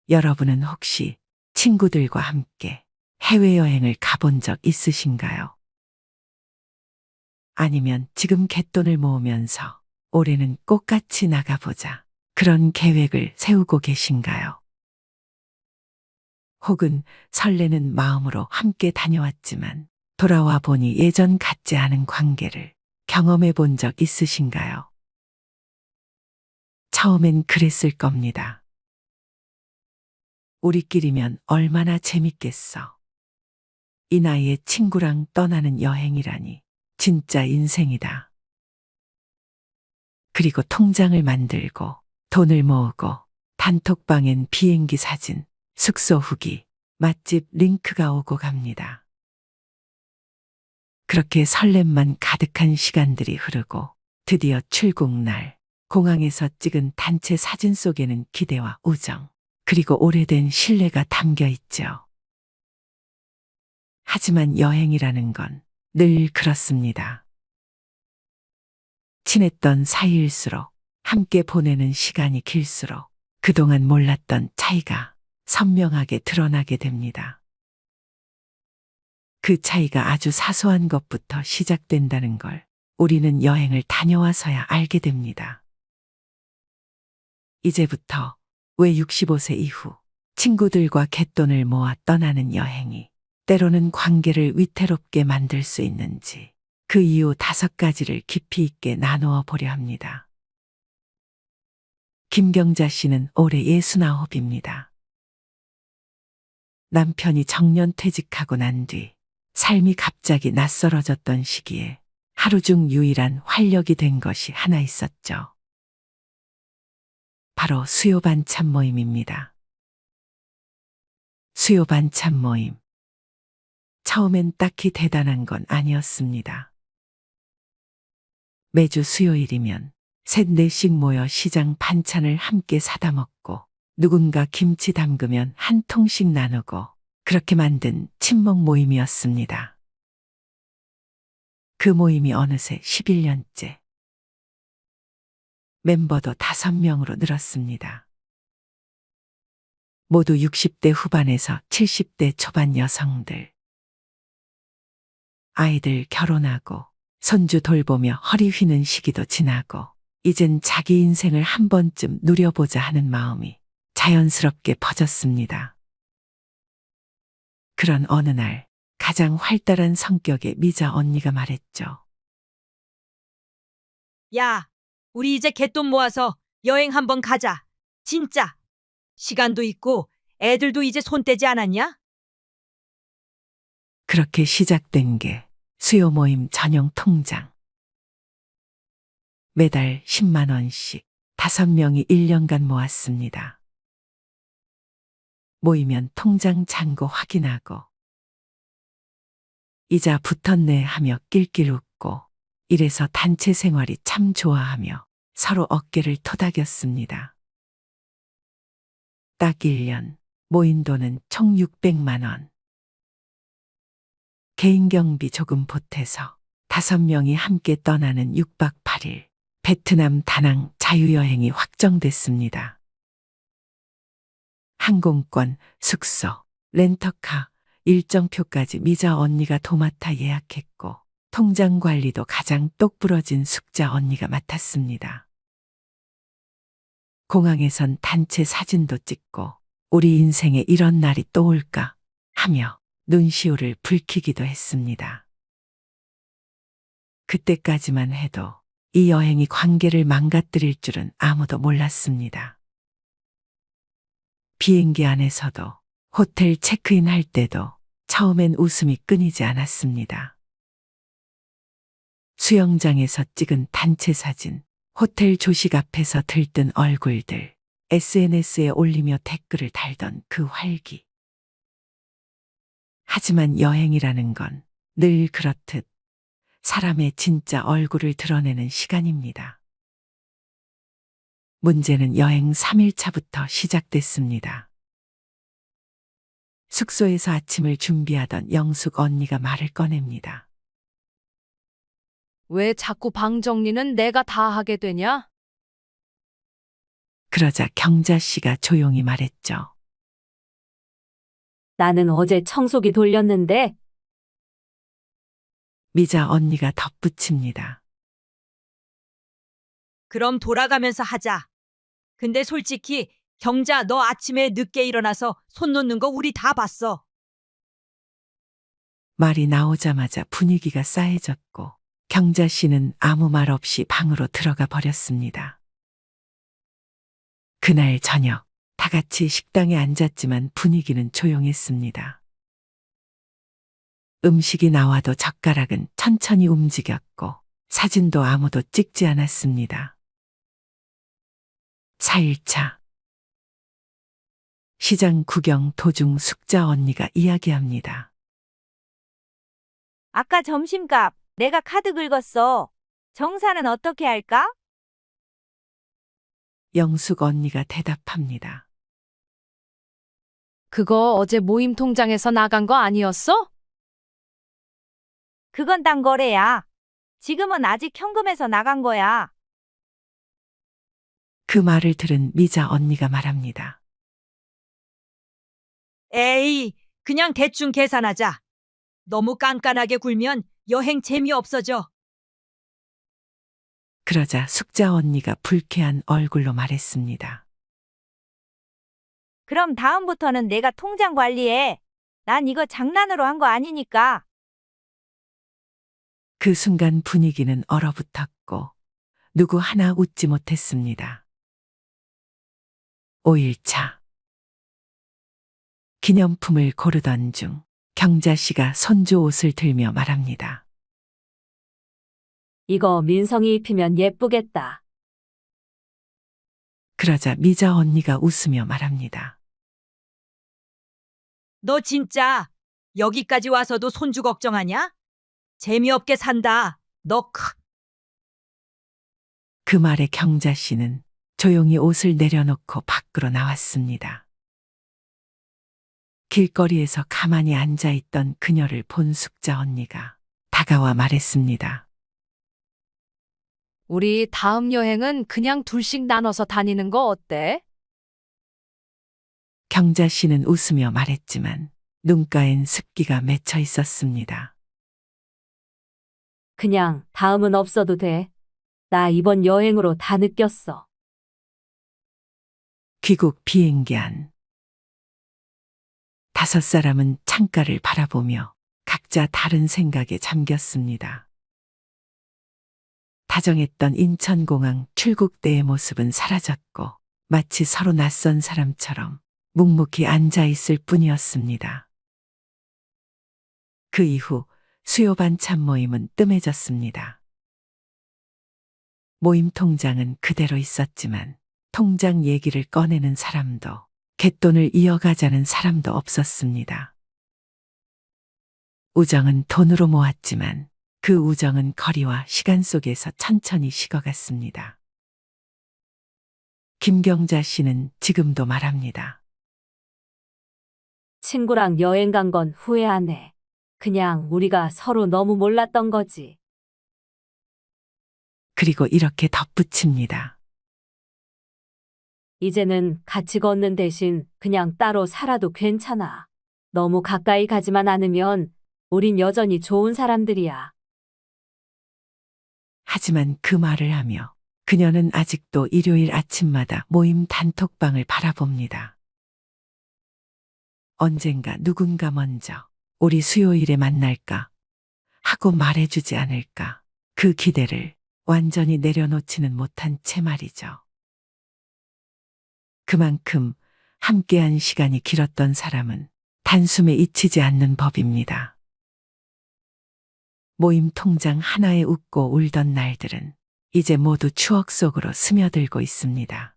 여러분은 혹시 친구들과 함께 해외여행을 가본 적 있으신가요? 아니면 지금 갯돈을 모으면서 올해는 꼭 같이 나가보자, 그런 계획을 세우고 계신가요? 혹은 설레는 마음으로 함께 다녀왔지만 돌아와 보니 예전 같지 않은 관계를 경험해 본 적 있으신가요? 처음엔 그랬을 겁니다. 우리끼리면 얼마나 재밌겠어. 이 나이에 친구랑 떠나는 여행이라니 진짜 인생이다. 그리고 통장을 만들고 돈을 모으고 단톡방엔 비행기 사진, 숙소 후기, 맛집 링크가 오고 갑니다. 그렇게 설렘만 가득한 시간들이 흐르고 드디어 출국날, 공항에서 찍은 단체 사진 속에는 기대와 우정, 그리고 오래된 신뢰가 담겨 있죠. 하지만 여행이라는 건 늘 그렇습니다. 친했던 사이일수록, 함께 보내는 시간이 길수록 그동안 몰랐던 차이가 선명하게 드러나게 됩니다. 그 차이가 아주 사소한 것부터 시작된다는 걸 우리는 여행을 다녀와서야 알게 됩니다. 이제부터 왜 65세 이후 친구들과 갯돈을 모아 떠나는 여행이 때로는 관계를 위태롭게 만들 수 있는지, 그 이유 5가지를 깊이 있게 나누어 보려 합니다. 김경자 씨는 올해 69입니다. 남편이 정년 퇴직하고 난 뒤 삶이 갑자기 낯설어졌던 시기에 하루 중 유일한 활력이 된 것이 하나 있었죠. 바로 수요 반찬 모임입니다. 수요 반찬 모임. 처음엔 딱히 대단한 건 아니었습니다. 매주 수요일이면 셋, 넷씩 모여 시장 반찬을 함께 사다 먹고 누군가 김치 담그면 한 통씩 나누고, 그렇게 만든 친목 모임이었습니다. 그 모임이 어느새 11년째. 멤버도 5명으로 늘었습니다. 모두 60대 후반에서 70대 초반 여성들. 아이들 결혼하고 손주 돌보며 허리 휘는 시기도 지나고 이젠 자기 인생을 한 번쯤 누려보자 하는 마음이 자연스럽게 퍼졌습니다. 그런 어느 날 가장 활달한 성격의 미자 언니가 말했죠. 야, 우리 이제 갯돈 모아서 여행 한번 가자. 진짜. 시간도 있고 애들도 이제 손 떼지 않았냐? 그렇게 시작된 게 수요 모임 전용 통장. 매달 10만 원씩 5명이 1년간 모았습니다. 모이면 통장 잔고 확인하고 이자 붙었네 하며 낄낄 웃고, 이래서 단체 생활이 참 좋아하며 서로 어깨를 토닥였습니다. 딱 1년 모인 돈은 총 600만 원. 개인 경비 조금 보태서 5명이 함께 떠나는 6박 8일 베트남 다낭 자유여행이 확정됐습니다. 항공권, 숙소, 렌터카, 일정표까지 미자 언니가 도맡아 예약했고, 통장 관리도 가장 똑부러진 숙자 언니가 맡았습니다. 공항에선 단체 사진도 찍고 우리 인생에 이런 날이 또 올까 하며 눈시울을 붉히기도 했습니다. 그때까지만 해도 이 여행이 관계를 망가뜨릴 줄은 아무도 몰랐습니다. 비행기 안에서도, 호텔 체크인 할 때도 처음엔 웃음이 끊이지 않았습니다. 수영장에서 찍은 단체 사진, 호텔 조식 앞에서 들뜬 얼굴들, SNS에 올리며 댓글을 달던 그 활기. 하지만 여행이라는 건 늘 그렇듯 사람의 진짜 얼굴을 드러내는 시간입니다. 문제는 여행 3일차부터 시작됐습니다. 숙소에서 아침을 준비하던 영숙 언니가 말을 꺼냅니다. 왜 자꾸 방 정리는 내가 다 하게 되냐? 그러자 경자 씨가 조용히 말했죠. 나는 어제 청소기 돌렸는데. 미자 언니가 덧붙입니다. 그럼 돌아가면서 하자. 근데 솔직히 경자 너 아침에 늦게 일어나서 손 놓는 거 우리 다 봤어. 말이 나오자마자 분위기가 싸해졌고 경자 씨는 아무 말 없이 방으로 들어가 버렸습니다. 그날 저녁 다 같이 식당에 앉았지만 분위기는 조용했습니다. 음식이 나와도 젓가락은 천천히 움직였고 사진도 아무도 찍지 않았습니다. 4일차 시장 구경 도중 숙자 언니가 이야기합니다. 아까 점심값 내가 카드 긁었어. 정산은 어떻게 할까? 영숙 언니가 대답합니다. 그거 어제 모임 통장에서 나간 거 아니었어? 그건 딴 거래야. 지금은 아직 현금에서 나간 거야. 그 말을 들은 미자 언니가 말합니다. 에이, 그냥 대충 계산하자. 너무 깐깐하게 굴면 여행 재미없어져. 그러자 숙자 언니가 불쾌한 얼굴로 말했습니다. 그럼 다음부터는 내가 통장 관리해. 난 이거 장난으로 한 거 아니니까. 그 순간 분위기는 얼어붙었고 누구 하나 웃지 못했습니다. 5일차 기념품을 고르던 중 경자 씨가 손주 옷을 들며 말합니다. 이거 민성이 입히면 예쁘겠다. 그러자 미자 언니가 웃으며 말합니다. 너 진짜 여기까지 와서도 손주 걱정하냐? 재미없게 산다. 너 그 말에 경자 씨는 조용히 옷을 내려놓고 밖으로 나왔습니다. 길거리에서 가만히 앉아있던 그녀를 본 숙자 언니가 다가와 말했습니다. 우리 다음 여행은 그냥 둘씩 나눠서 다니는 거 어때? 경자 씨는 웃으며 말했지만 눈가엔 습기가 맺혀 있었습니다. 그냥 다음은 없어도 돼. 나 이번 여행으로 다 느꼈어. 귀국 비행기 안. 5사람은 창가를 바라보며 각자 다른 생각에 잠겼습니다. 다정했던 인천공항 출국대의 모습은 사라졌고 마치 서로 낯선 사람처럼 묵묵히 앉아있을 뿐이었습니다. 그 이후 수요 반찬 모임은 뜸해졌습니다. 모임 통장은 그대로 있었지만 통장 얘기를 꺼내는 사람도 갯돈을 이어가자는 사람도 없었습니다. 우정은 돈으로 모았지만 그 우정은 거리와 시간 속에서 천천히 식어갔습니다. 김경자 씨는 지금도 말합니다. 친구랑 여행 간 건 후회 안 해. 그냥 우리가 서로 너무 몰랐던 거지. 그리고 이렇게 덧붙입니다. 이제는 같이 걷는 대신 그냥 따로 살아도 괜찮아. 너무 가까이 가지만 않으면 우린 여전히 좋은 사람들이야. 하지만 그 말을 하며 그녀는 아직도 일요일 아침마다 모임 단톡방을 바라봅니다. 언젠가 누군가 먼저 우리 수요일에 만날까 하고 말해주지 않을까 그 기대를 완전히 내려놓지는 못한 채 말이죠. 그만큼 함께한 시간이 길었던 사람은 단숨에 잊히지 않는 법입니다. 모임 통장 하나에 웃고 울던 날들은 이제 모두 추억 속으로 스며들고 있습니다.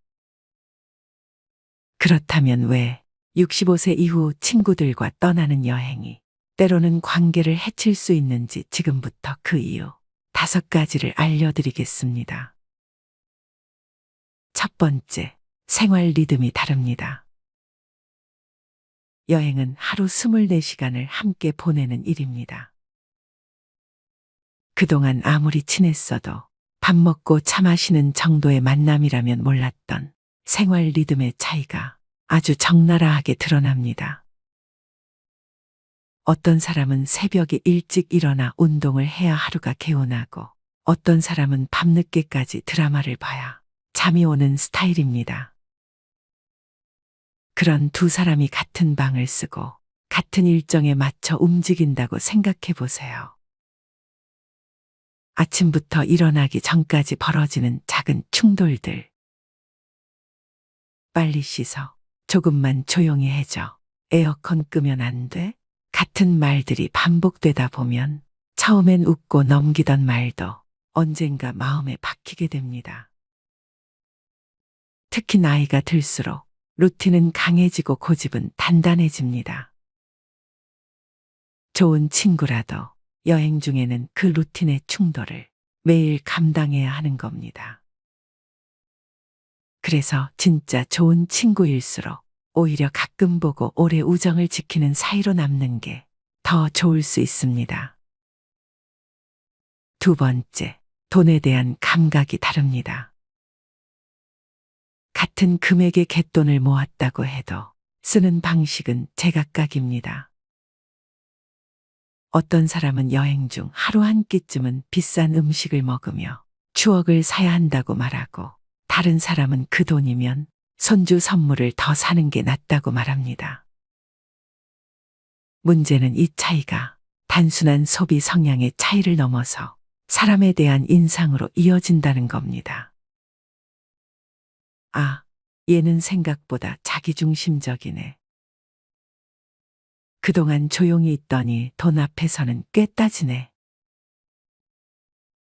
그렇다면 왜 65세 이후 친구들과 떠나는 여행이 때로는 관계를 해칠 수 있는지 지금부터 그 이유 5가지를 알려드리겠습니다. 첫 번째, 생활 리듬이 다릅니다. 여행은 하루 24시간을 함께 보내는 일입니다. 그동안 아무리 친했어도 밥 먹고 차 마시는 정도의 만남이라면 몰랐던 생활 리듬의 차이가 아주 적나라하게 드러납니다. 어떤 사람은 새벽에 일찍 일어나 운동을 해야 하루가 개운하고 어떤 사람은 밤늦게까지 드라마를 봐야 잠이 오는 스타일입니다. 그런 두 사람이 같은 방을 쓰고 같은 일정에 맞춰 움직인다고 생각해 보세요. 아침부터 일어나기 전까지 벌어지는 작은 충돌들. 빨리 씻어. 조금만 조용히 해줘. 에어컨 끄면 안 돼? 같은 말들이 반복되다 보면 처음엔 웃고 넘기던 말도 언젠가 마음에 박히게 됩니다. 특히 나이가 들수록 루틴은 강해지고 고집은 단단해집니다. 좋은 친구라도 여행 중에는 그 루틴의 충돌을 매일 감당해야 하는 겁니다. 그래서 진짜 좋은 친구일수록 오히려 가끔 보고 오래 우정을 지키는 사이로 남는 게 더 좋을 수 있습니다. 두 번째, 돈에 대한 감각이 다릅니다. 같은 금액의 갯돈을 모았다고 해도 쓰는 방식은 제각각입니다. 어떤 사람은 여행 중 하루 한 끼쯤은 비싼 음식을 먹으며 추억을 사야 한다고 말하고 다른 사람은 그 돈이면 손주 선물을 더 사는 게 낫다고 말합니다. 문제는 이 차이가 단순한 소비 성향의 차이를 넘어서 사람에 대한 인상으로 이어진다는 겁니다. 아, 얘는 생각보다 자기중심적이네. 그동안 조용히 있더니 돈 앞에서는 꽤 따지네.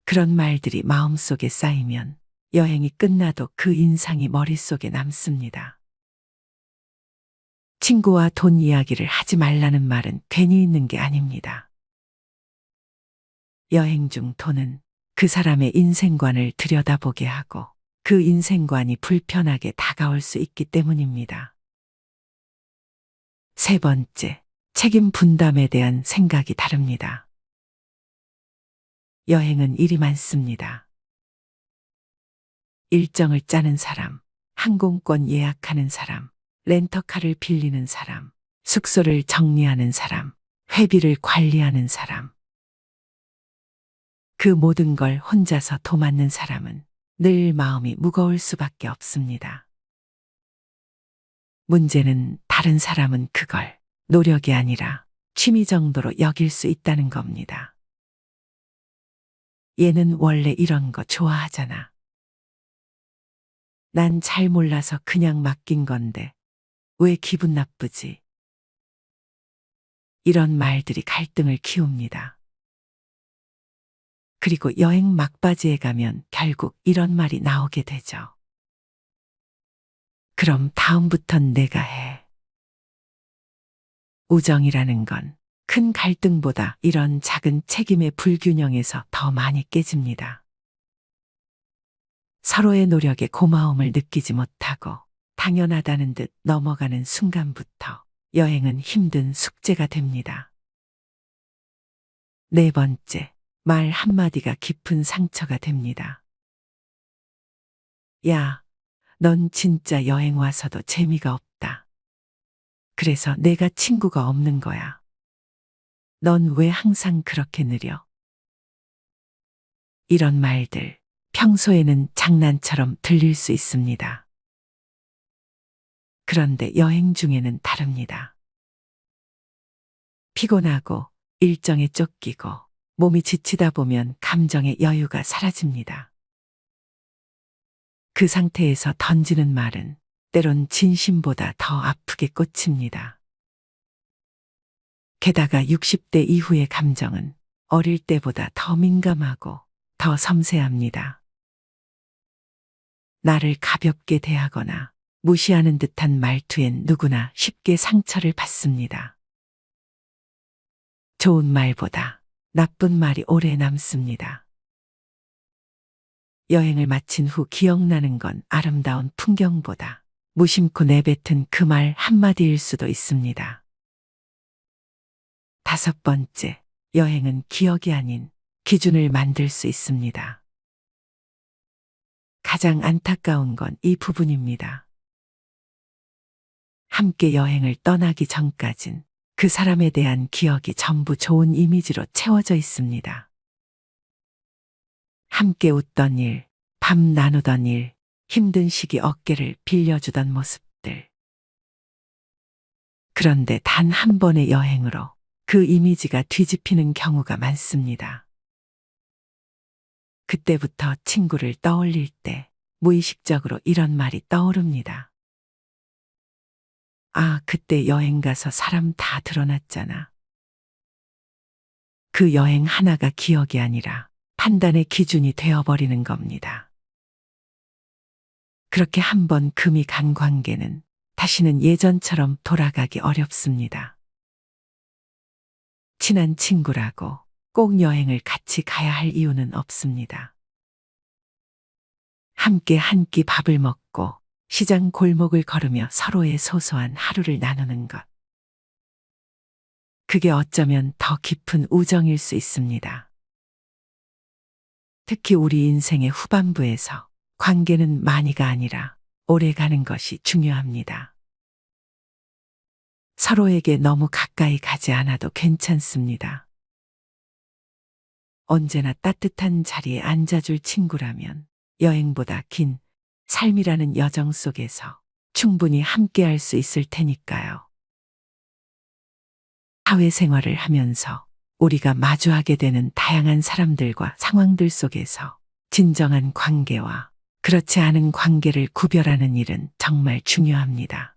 그런 말들이 마음속에 쌓이면 여행이 끝나도 그 인상이 머릿속에 남습니다. 친구와 돈 이야기를 하지 말라는 말은 괜히 있는 게 아닙니다. 여행 중 돈은 그 사람의 인생관을 들여다보게 하고 그 인생관이 불편하게 다가올 수 있기 때문입니다. 세 번째, 책임 분담에 대한 생각이 다릅니다. 여행은 일이 많습니다. 일정을 짜는 사람, 항공권 예약하는 사람, 렌터카를 빌리는 사람, 숙소를 정리하는 사람, 회비를 관리하는 사람. 그 모든 걸 혼자서 도맡는 사람은 늘 마음이 무거울 수밖에 없습니다. 문제는 다른 사람은 그걸 노력이 아니라 취미 정도로 여길 수 있다는 겁니다. 얘는 원래 이런 거 좋아하잖아. 난 잘 몰라서 그냥 맡긴 건데 왜 기분 나쁘지? 이런 말들이 갈등을 키웁니다. 그리고 여행 막바지에 가면 결국 이런 말이 나오게 되죠. 그럼 다음부턴 내가 해. 우정이라는 건 큰 갈등보다 이런 작은 책임의 불균형에서 더 많이 깨집니다. 서로의 노력에 고마움을 느끼지 못하고 당연하다는 듯 넘어가는 순간부터 여행은 힘든 숙제가 됩니다. 네 번째, 말 한마디가 깊은 상처가 됩니다. 야, 넌 진짜 여행 와서도 재미가 없다. 그래서 내가 친구가 없는 거야. 넌 왜 항상 그렇게 느려? 이런 말들, 평소에는 장난처럼 들릴 수 있습니다. 그런데 여행 중에는 다릅니다. 피곤하고 일정에 쫓기고 몸이 지치다 보면 감정의 여유가 사라집니다. 그 상태에서 던지는 말은 때론 진심보다 더 아프게 꽂힙니다. 게다가 60대 이후의 감정은 어릴 때보다 더 민감하고 더 섬세합니다. 나를 가볍게 대하거나 무시하는 듯한 말투엔 누구나 쉽게 상처를 받습니다. 좋은 말보다 나쁜 말이 오래 남습니다. 여행을 마친 후 기억나는 건 아름다운 풍경보다 무심코 내뱉은 그 말 한마디일 수도 있습니다. 다섯 번째, 여행은 기억이 아닌 기준을 만들 수 있습니다. 가장 안타까운 건 이 부분입니다. 함께 여행을 떠나기 전까진 그 사람에 대한 기억이 전부 좋은 이미지로 채워져 있습니다. 함께 웃던 일, 밤 나누던 일, 힘든 시기 어깨를 빌려주던 모습들. 그런데 단 한 번의 여행으로 그 이미지가 뒤집히는 경우가 많습니다. 그때부터 친구를 떠올릴 때 무의식적으로 이런 말이 떠오릅니다. 아, 그때 여행 가서 사람 다 드러났잖아. 그 여행 하나가 기억이 아니라 판단의 기준이 되어버리는 겁니다. 그렇게 한번 금이 간 관계는 다시는 예전처럼 돌아가기 어렵습니다. 친한 친구라고 꼭 여행을 같이 가야 할 이유는 없습니다. 함께 한 끼 밥을 먹고 시장 골목을 걸으며 서로의 소소한 하루를 나누는 것. 그게 어쩌면 더 깊은 우정일 수 있습니다. 특히 우리 인생의 후반부에서 관계는 많이가 아니라 오래 가는 것이 중요합니다. 서로에게 너무 가까이 가지 않아도 괜찮습니다. 언제나 따뜻한 자리에 앉아줄 친구라면 여행보다 긴 삶이라는 여정 속에서 충분히 함께할 수 있을 테니까요. 사회생활을 하면서 우리가 마주하게 되는 다양한 사람들과 상황들 속에서 진정한 관계와 그렇지 않은 관계를 구별하는 일은 정말 중요합니다.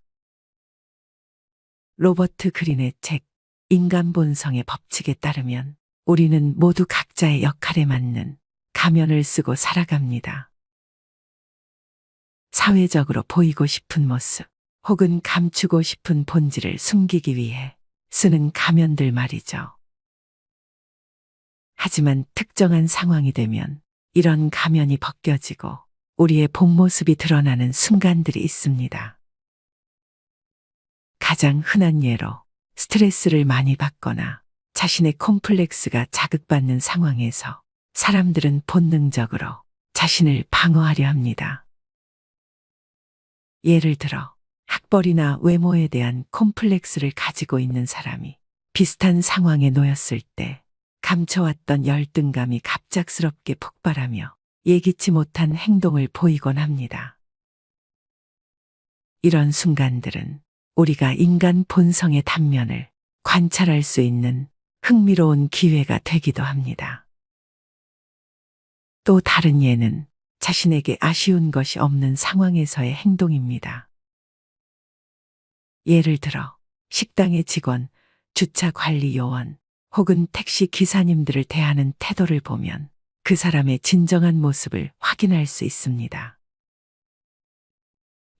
로버트 그린의 책 인간 본성의 법칙에 따르면 우리는 모두 각자의 역할에 맞는 가면을 쓰고 살아갑니다. 사회적으로 보이고 싶은 모습 혹은 감추고 싶은 본질을 숨기기 위해 쓰는 가면들 말이죠. 하지만 특정한 상황이 되면 이런 가면이 벗겨지고 우리의 본 모습이 드러나는 순간들이 있습니다. 가장 흔한 예로 스트레스를 많이 받거나 자신의 콤플렉스가 자극받는 상황에서 사람들은 본능적으로 자신을 방어하려 합니다. 예를 들어 학벌이나 외모에 대한 콤플렉스를 가지고 있는 사람이 비슷한 상황에 놓였을 때 감춰왔던 열등감이 갑작스럽게 폭발하며 예기치 못한 행동을 보이곤 합니다. 이런 순간들은 우리가 인간 본성의 단면을 관찰할 수 있는 흥미로운 기회가 되기도 합니다. 또 다른 예는 자신에게 아쉬운 것이 없는 상황에서의 행동입니다. 예를 들어 식당의 직원, 주차 관리 요원 혹은 택시 기사님들을 대하는 태도를 보면 그 사람의 진정한 모습을 확인할 수 있습니다.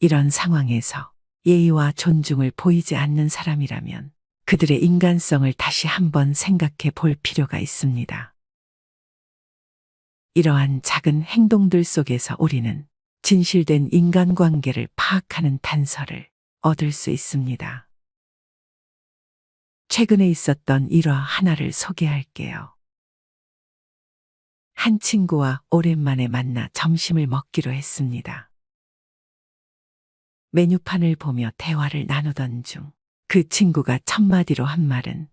이런 상황에서 예의와 존중을 보이지 않는 사람이라면 그들의 인간성을 다시 한번 생각해 볼 필요가 있습니다. 이러한 작은 행동들 속에서 우리는 진실된 인간관계를 파악하는 단서를 얻을 수 있습니다. 최근에 있었던 일화 하나를 소개할게요. 한 친구와 오랜만에 만나 점심을 먹기로 했습니다. 메뉴판을 보며 대화를 나누던 중 그 친구가 첫마디로 한 말은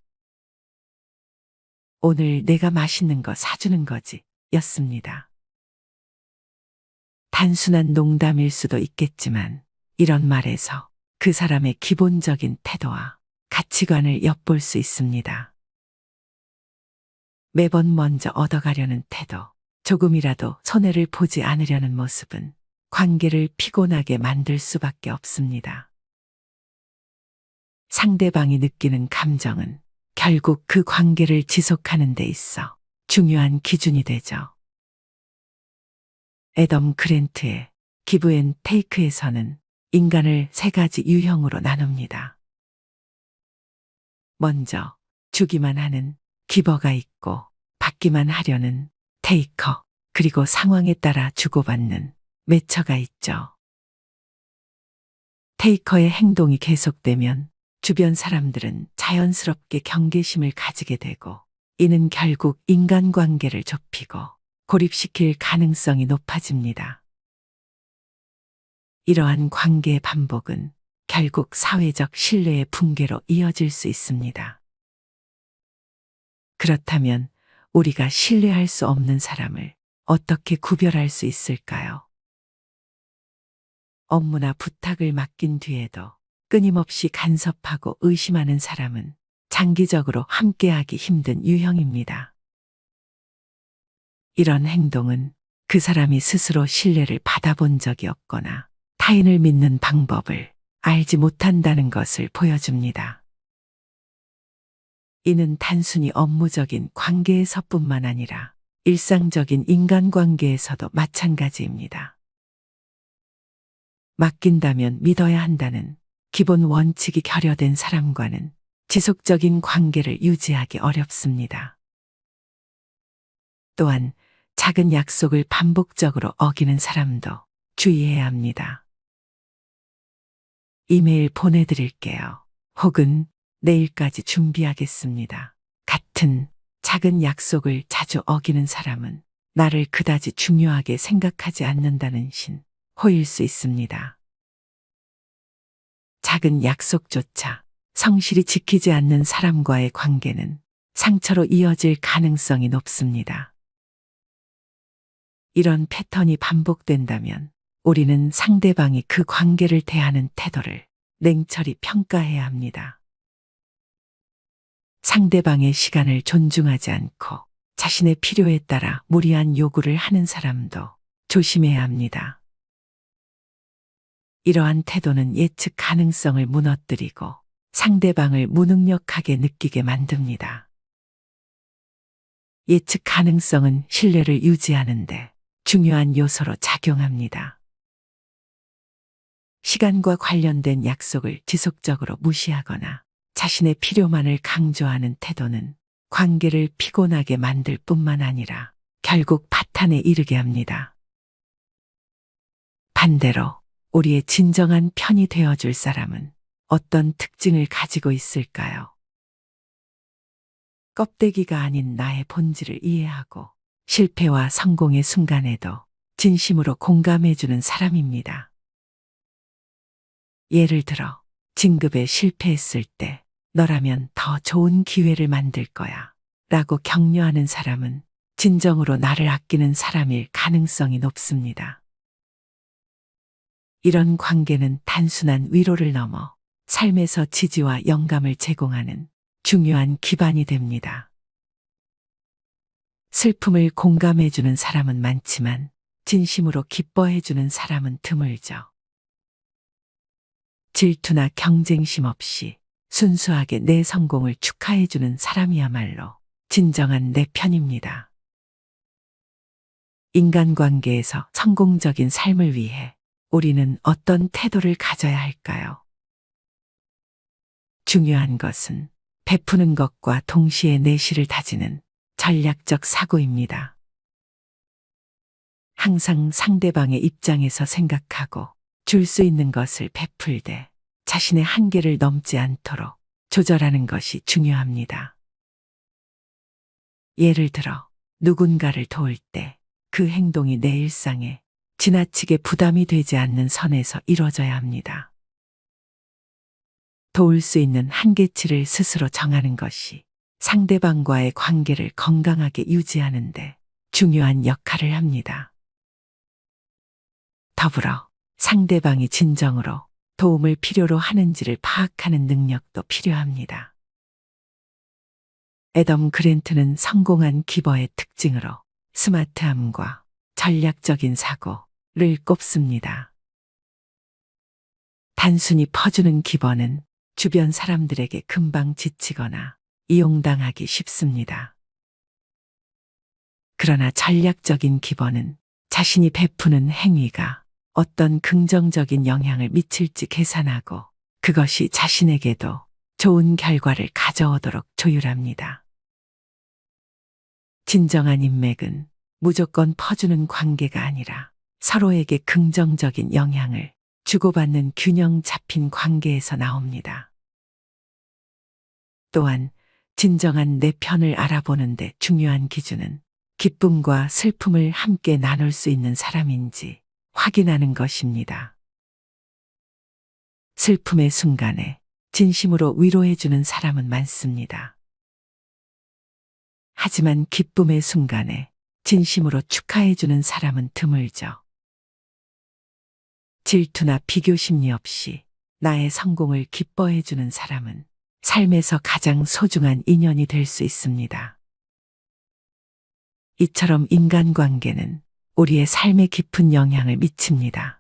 오늘 내가 맛있는 거 사주는 거지 였습니다. 단순한 농담일 수도 있겠지만 이런 말에서 그 사람의 기본적인 태도와 가치관을 엿볼 수 있습니다. 매번 먼저 얻어가려는 태도, 조금이라도 손해를 보지 않으려는 모습은 관계를 피곤하게 만들 수밖에 없습니다. 상대방이 느끼는 감정은 결국 그 관계를 지속하는 데 있어 중요한 기준이 되죠. 애덤 그랜트의 기브 앤 테이크에서는 인간을 세 가지 유형으로 나눕니다. 먼저 주기만 하는 기버가 있고 받기만 하려는 테이커, 그리고 상황에 따라 주고받는 매처가 있죠. 테이커의 행동이 계속되면 주변 사람들은 자연스럽게 경계심을 가지게 되고 이는 결국 인간관계를 좁히고 고립시킬 가능성이 높아집니다. 이러한 관계의 반복은 결국 사회적 신뢰의 붕괴로 이어질 수 있습니다. 그렇다면 우리가 신뢰할 수 없는 사람을 어떻게 구별할 수 있을까요? 업무나 부탁을 맡긴 뒤에도 끊임없이 간섭하고 의심하는 사람은 장기적으로 함께하기 힘든 유형입니다. 이런 행동은 그 사람이 스스로 신뢰를 받아본 적이 없거나 타인을 믿는 방법을 알지 못한다는 것을 보여줍니다. 이는 단순히 업무적인 관계에서뿐만 아니라 일상적인 인간관계에서도 마찬가지입니다. 맡긴다면 믿어야 한다는 기본 원칙이 결여된 사람과는 지속적인 관계를 유지하기 어렵습니다. 또한 작은 약속을 반복적으로 어기는 사람도 주의해야 합니다. 이메일 보내드릴게요. 혹은 내일까지 준비하겠습니다. 같은 작은 약속을 자주 어기는 사람은 나를 그다지 중요하게 생각하지 않는다는 신호일 수 있습니다. 작은 약속조차 성실히 지키지 않는 사람과의 관계는 상처로 이어질 가능성이 높습니다. 이런 패턴이 반복된다면 우리는 상대방이 그 관계를 대하는 태도를 냉철히 평가해야 합니다. 상대방의 시간을 존중하지 않고 자신의 필요에 따라 무리한 요구를 하는 사람도 조심해야 합니다. 이러한 태도는 예측 가능성을 무너뜨리고 상대방을 무능력하게 느끼게 만듭니다. 예측 가능성은 신뢰를 유지하는데 중요한 요소로 작용합니다. 시간과 관련된 약속을 지속적으로 무시하거나 자신의 필요만을 강조하는 태도는 관계를 피곤하게 만들 뿐만 아니라 결국 파탄에 이르게 합니다. 반대로 우리의 진정한 편이 되어줄 사람은 어떤 특징을 가지고 있을까요? 껍데기가 아닌 나의 본질을 이해하고 실패와 성공의 순간에도 진심으로 공감해주는 사람입니다. 예를 들어 진급에 실패했을 때 너라면 더 좋은 기회를 만들 거야 라고 격려하는 사람은 진정으로 나를 아끼는 사람일 가능성이 높습니다. 이런 관계는 단순한 위로를 넘어 삶에서 지지와 영감을 제공하는 중요한 기반이 됩니다. 슬픔을 공감해주는 사람은 많지만 진심으로 기뻐해주는 사람은 드물죠. 질투나 경쟁심 없이 순수하게 내 성공을 축하해주는 사람이야말로 진정한 내 편입니다. 인간관계에서 성공적인 삶을 위해 우리는 어떤 태도를 가져야 할까요? 중요한 것은 베푸는 것과 동시에 내실을 다지는 전략적 사고입니다. 항상 상대방의 입장에서 생각하고 줄 수 있는 것을 베풀되 자신의 한계를 넘지 않도록 조절하는 것이 중요합니다. 예를 들어 누군가를 도울 때 그 행동이 내 일상에 지나치게 부담이 되지 않는 선에서 이루어져야 합니다. 도울 수 있는 한계치를 스스로 정하는 것이 상대방과의 관계를 건강하게 유지하는 데 중요한 역할을 합니다. 더불어 상대방이 진정으로 도움을 필요로 하는지를 파악하는 능력도 필요합니다. 애덤 그랜트는 성공한 기버의 특징으로 스마트함과 전략적인 사고를 꼽습니다. 단순히 퍼주는 기버는 주변 사람들에게 금방 지치거나 이용당하기 쉽습니다. 그러나 전략적인 기버는 자신이 베푸는 행위가 어떤 긍정적인 영향을 미칠지 계산하고 그것이 자신에게도 좋은 결과를 가져오도록 조율합니다. 진정한 인맥은 무조건 퍼주는 관계가 아니라 서로에게 긍정적인 영향을 주고받는 균형 잡힌 관계에서 나옵니다. 또한 진정한 내 편을 알아보는 데 중요한 기준은 기쁨과 슬픔을 함께 나눌 수 있는 사람인지 확인하는 것입니다. 슬픔의 순간에 진심으로 위로해주는 사람은 많습니다. 하지만 기쁨의 순간에 진심으로 축하해주는 사람은 드물죠. 질투나 비교 심리 없이 나의 성공을 기뻐해주는 사람은 삶에서 가장 소중한 인연이 될 수 있습니다. 이처럼 인간관계는 우리의 삶에 깊은 영향을 미칩니다.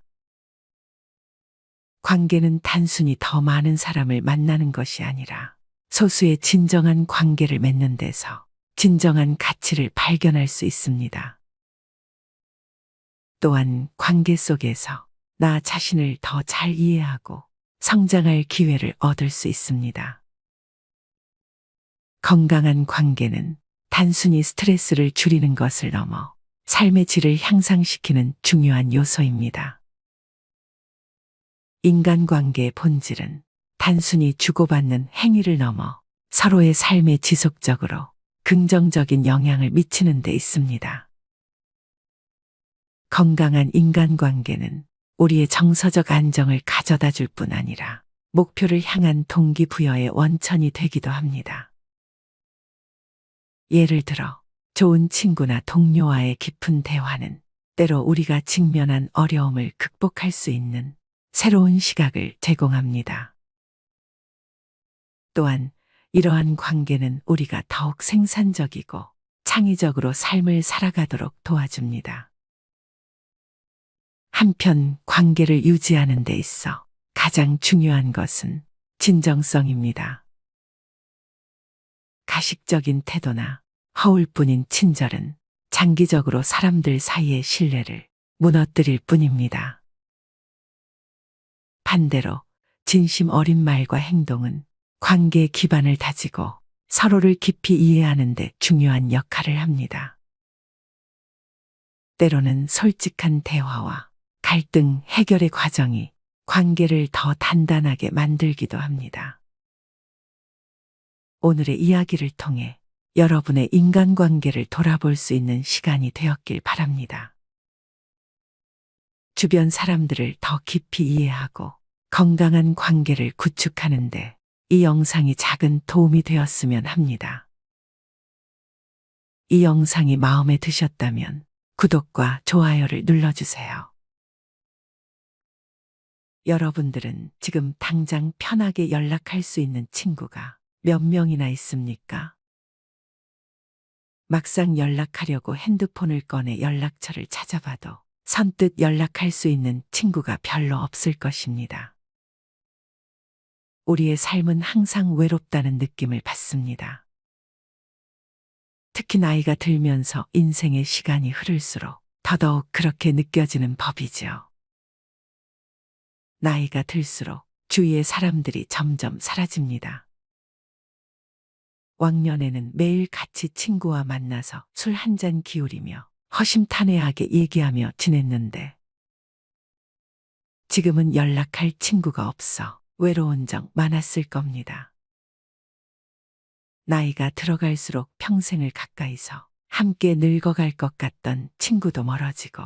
관계는 단순히 더 많은 사람을 만나는 것이 아니라 소수의 진정한 관계를 맺는 데서 진정한 가치를 발견할 수 있습니다. 또한 관계 속에서 나 자신을 더 잘 이해하고 성장할 기회를 얻을 수 있습니다. 건강한 관계는 단순히 스트레스를 줄이는 것을 넘어 삶의 질을 향상시키는 중요한 요소입니다. 인간관계의 본질은 단순히 주고받는 행위를 넘어 서로의 삶에 지속적으로 긍정적인 영향을 미치는 데 있습니다. 건강한 인간관계는 우리의 정서적 안정을 가져다 줄 뿐 아니라 목표를 향한 동기부여의 원천이 되기도 합니다. 예를 들어 좋은 친구나 동료와의 깊은 대화는 때로 우리가 직면한 어려움을 극복할 수 있는 새로운 시각을 제공합니다. 또한 이러한 관계는 우리가 더욱 생산적이고 창의적으로 삶을 살아가도록 도와줍니다. 한편 관계를 유지하는 데 있어 가장 중요한 것은 진정성입니다. 가식적인 태도나 허울뿐인 친절은 장기적으로 사람들 사이의 신뢰를 무너뜨릴 뿐입니다. 반대로 진심 어린 말과 행동은 관계의 기반을 다지고 서로를 깊이 이해하는 데 중요한 역할을 합니다. 때로는 솔직한 대화와 갈등 해결의 과정이 관계를 더 단단하게 만들기도 합니다. 오늘의 이야기를 통해 여러분의 인간관계를 돌아볼 수 있는 시간이 되었길 바랍니다. 주변 사람들을 더 깊이 이해하고 건강한 관계를 구축하는데 이 영상이 작은 도움이 되었으면 합니다. 이 영상이 마음에 드셨다면 구독과 좋아요를 눌러주세요. 여러분들은 지금 당장 편하게 연락할 수 있는 친구가 몇 명이나 있습니까? 막상 연락하려고 핸드폰을 꺼내 연락처를 찾아봐도 선뜻 연락할 수 있는 친구가 별로 없을 것입니다. 우리의 삶은 항상 외롭다는 느낌을 받습니다. 특히 나이가 들면서 인생의 시간이 흐를수록 더더욱 그렇게 느껴지는 법이죠. 나이가 들수록 주위의 사람들이 점점 사라집니다. 왕년에는 매일 같이 친구와 만나서 술 한 잔 기울이며 허심탄회하게 얘기하며 지냈는데 지금은 연락할 친구가 없어 외로운 적 많았을 겁니다. 나이가 들어갈수록 평생을 가까이서 함께 늙어갈 것 같던 친구도 멀어지고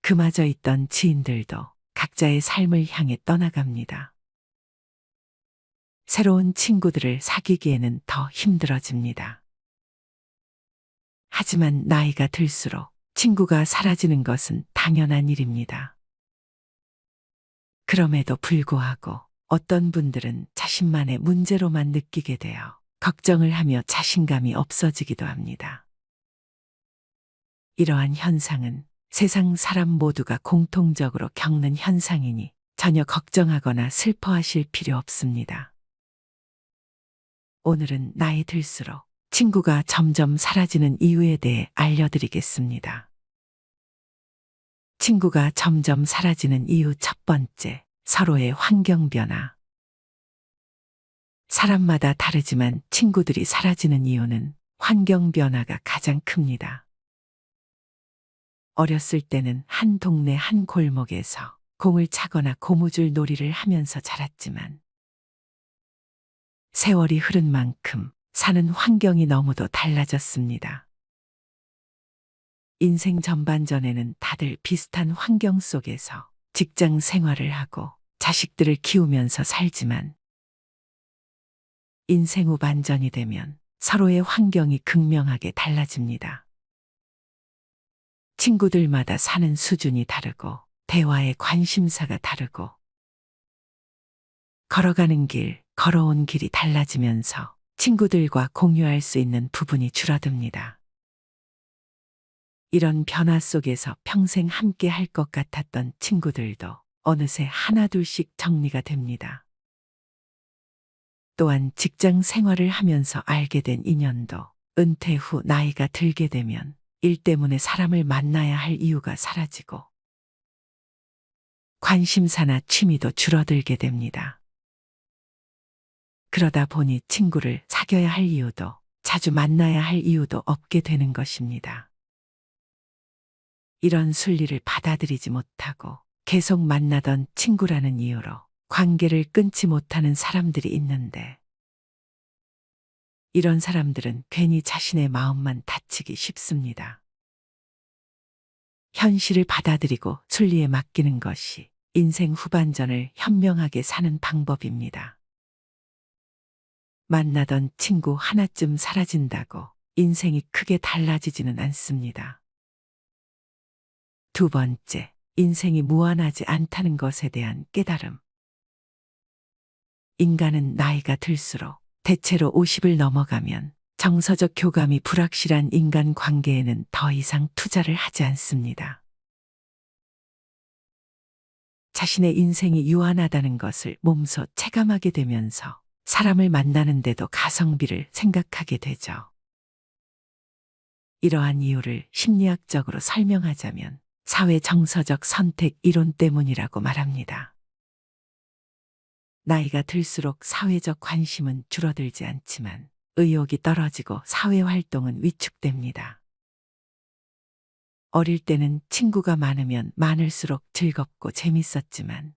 그마저 있던 지인들도 각자의 삶을 향해 떠나갑니다. 새로운 친구들을 사귀기에는 더 힘들어집니다. 하지만 나이가 들수록 친구가 사라지는 것은 당연한 일입니다. 그럼에도 불구하고 어떤 분들은 자신만의 문제로만 느끼게 되어 걱정을 하며 자신감이 없어지기도 합니다. 이러한 현상은 세상 사람 모두가 공통적으로 겪는 현상이니 전혀 걱정하거나 슬퍼하실 필요 없습니다. 오늘은 나이 들수록 친구가 점점 사라지는 이유에 대해 알려드리겠습니다. 친구가 점점 사라지는 이유 첫 번째, 서로의 환경 변화. 사람마다 다르지만 친구들이 사라지는 이유는 환경 변화가 가장 큽니다. 어렸을 때는 한 동네 한 골목에서 공을 차거나 고무줄 놀이를 하면서 자랐지만 세월이 흐른 만큼 사는 환경이 너무도 달라졌습니다. 인생 전반전에는 다들 비슷한 환경 속에서 직장 생활을 하고 자식들을 키우면서 살지만 인생 후 반전이 되면 서로의 환경이 극명하게 달라집니다. 친구들마다 사는 수준이 다르고 대화의 관심사가 다르고 걸어가는 길, 걸어온 길이 달라지면서 친구들과 공유할 수 있는 부분이 줄어듭니다. 이런 변화 속에서 평생 함께 할 것 같았던 친구들도 어느새 하나둘씩 정리가 됩니다. 또한 직장 생활을 하면서 알게 된 인연도 은퇴 후 나이가 들게 되면 일 때문에 사람을 만나야 할 이유가 사라지고 관심사나 취미도 줄어들게 됩니다. 그러다 보니 친구를 사귀어야 할 이유도 자주 만나야 할 이유도 없게 되는 것입니다. 이런 순리를 받아들이지 못하고 계속 만나던 친구라는 이유로 관계를 끊지 못하는 사람들이 있는데 이런 사람들은 괜히 자신의 마음만 다치기 쉽습니다. 현실을 받아들이고 순리에 맡기는 것이 인생 후반전을 현명하게 사는 방법입니다. 만나던 친구 하나쯤 사라진다고 인생이 크게 달라지지는 않습니다. 두 번째, 인생이 무한하지 않다는 것에 대한 깨달음. 인간은 나이가 들수록 대체로 50을 넘어가면 정서적 교감이 불확실한 인간 관계에는 더 이상 투자를 하지 않습니다. 자신의 인생이 유한하다는 것을 몸소 체감하게 되면서 사람을 만나는데도 가성비를 생각하게 되죠. 이러한 이유를 심리학적으로 설명하자면 사회 정서적 선택 이론 때문이라고 말합니다. 나이가 들수록 사회적 관심은 줄어들지 않지만 의욕이 떨어지고 사회 활동은 위축됩니다. 어릴 때는 친구가 많으면 많을수록 즐겁고 재밌었지만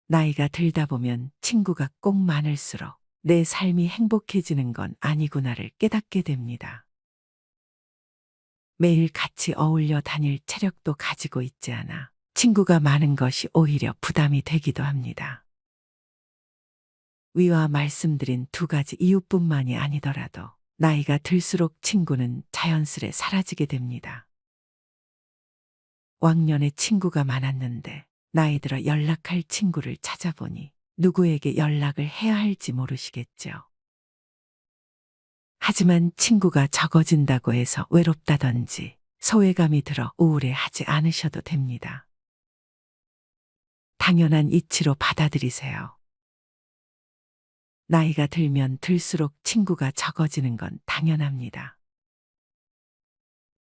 나이가 들다 보면 친구가 꼭 많을수록 내 삶이 행복해지는 건 아니구나를 깨닫게 됩니다. 매일 같이 어울려 다닐 체력도 가지고 있지 않아 친구가 많은 것이 오히려 부담이 되기도 합니다. 위와 말씀드린 두 가지 이유뿐만이 아니더라도 나이가 들수록 친구는 자연스레 사라지게 됩니다. 왕년에 친구가 많았는데 나이 들어 연락할 친구를 찾아보니 누구에게 연락을 해야 할지 모르시겠죠. 하지만 친구가 적어진다고 해서 외롭다든지 소외감이 들어 우울해하지 않으셔도 됩니다. 당연한 이치로 받아들이세요. 나이가 들면 들수록 친구가 적어지는 건 당연합니다.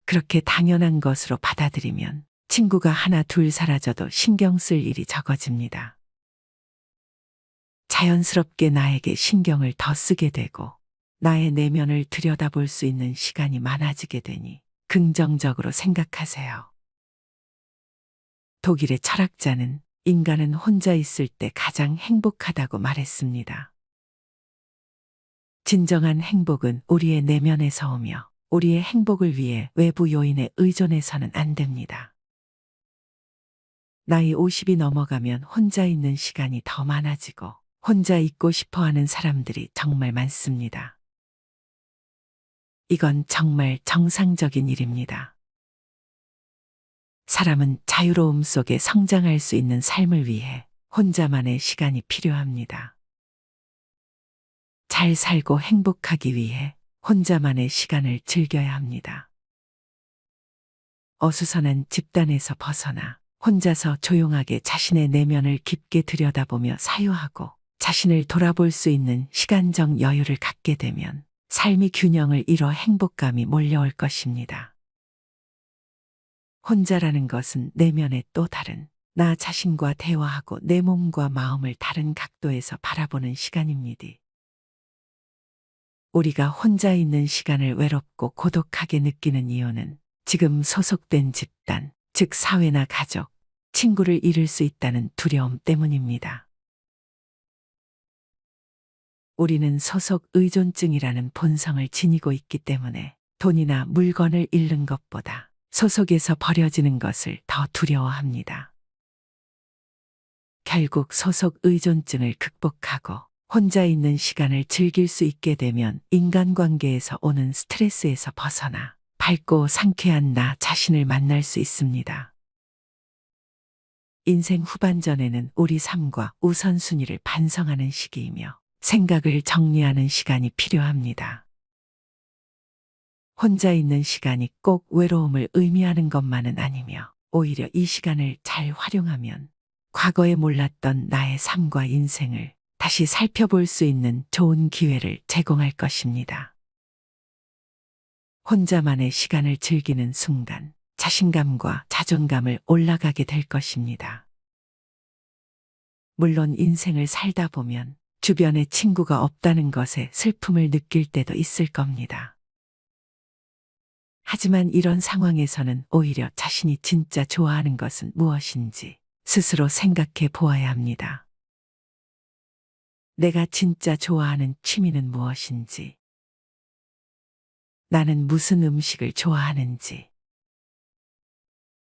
그렇게 당연한 것으로 받아들이면 친구가 하나 둘 사라져도 신경 쓸 일이 적어집니다. 자연스럽게 나에게 신경을 더 쓰게 되고 나의 내면을 들여다볼 수 있는 시간이 많아지게 되니 긍정적으로 생각하세요. 독일의 철학자는 인간은 혼자 있을 때 가장 행복하다고 말했습니다. 진정한 행복은 우리의 내면에서 오며 우리의 행복을 위해 외부 요인에 의존해서는 안 됩니다. 나이 50이 넘어가면 혼자 있는 시간이 더 많아지고 혼자 있고 싶어 하는 사람들이 정말 많습니다. 이건 정말 정상적인 일입니다. 사람은 자유로움 속에 성장할 수 있는 삶을 위해 혼자만의 시간이 필요합니다. 잘 살고 행복하기 위해 혼자만의 시간을 즐겨야 합니다. 어수선한 집단에서 벗어나 혼자서 조용하게 자신의 내면을 깊게 들여다보며 사유하고 자신을 돌아볼 수 있는 시간적 여유를 갖게 되면 삶이 균형을 이뤄 행복감이 몰려올 것입니다. 혼자라는 것은 내면의 또 다른 나 자신과 대화하고 내 몸과 마음을 다른 각도에서 바라보는 시간입니다. 우리가 혼자 있는 시간을 외롭고 고독하게 느끼는 이유는 지금 소속된 집단, 즉 사회나 가족, 친구를 잃을 수 있다는 두려움 때문입니다. 우리는 소속 의존증이라는 본성을 지니고 있기 때문에 돈이나 물건을 잃는 것보다 소속에서 버려지는 것을 더 두려워합니다. 결국 소속 의존증을 극복하고 혼자 있는 시간을 즐길 수 있게 되면 인간관계에서 오는 스트레스에서 벗어나 밝고 상쾌한 나 자신을 만날 수 있습니다. 인생 후반전에는 우리 삶과 우선순위를 반성하는 시기이며 생각을 정리하는 시간이 필요합니다. 혼자 있는 시간이 꼭 외로움을 의미하는 것만은 아니며 오히려 이 시간을 잘 활용하면 과거에 몰랐던 나의 삶과 인생을 다시 살펴볼 수 있는 좋은 기회를 제공할 것입니다. 혼자만의 시간을 즐기는 순간 자신감과 자존감을 올라가게 될 것입니다. 물론 인생을 살다 보면 주변에 친구가 없다는 것에 슬픔을 느낄 때도 있을 겁니다. 하지만 이런 상황에서는 오히려 자신이 진짜 좋아하는 것은 무엇인지 스스로 생각해 보아야 합니다. 내가 진짜 좋아하는 취미는 무엇인지, 나는 무슨 음식을 좋아하는지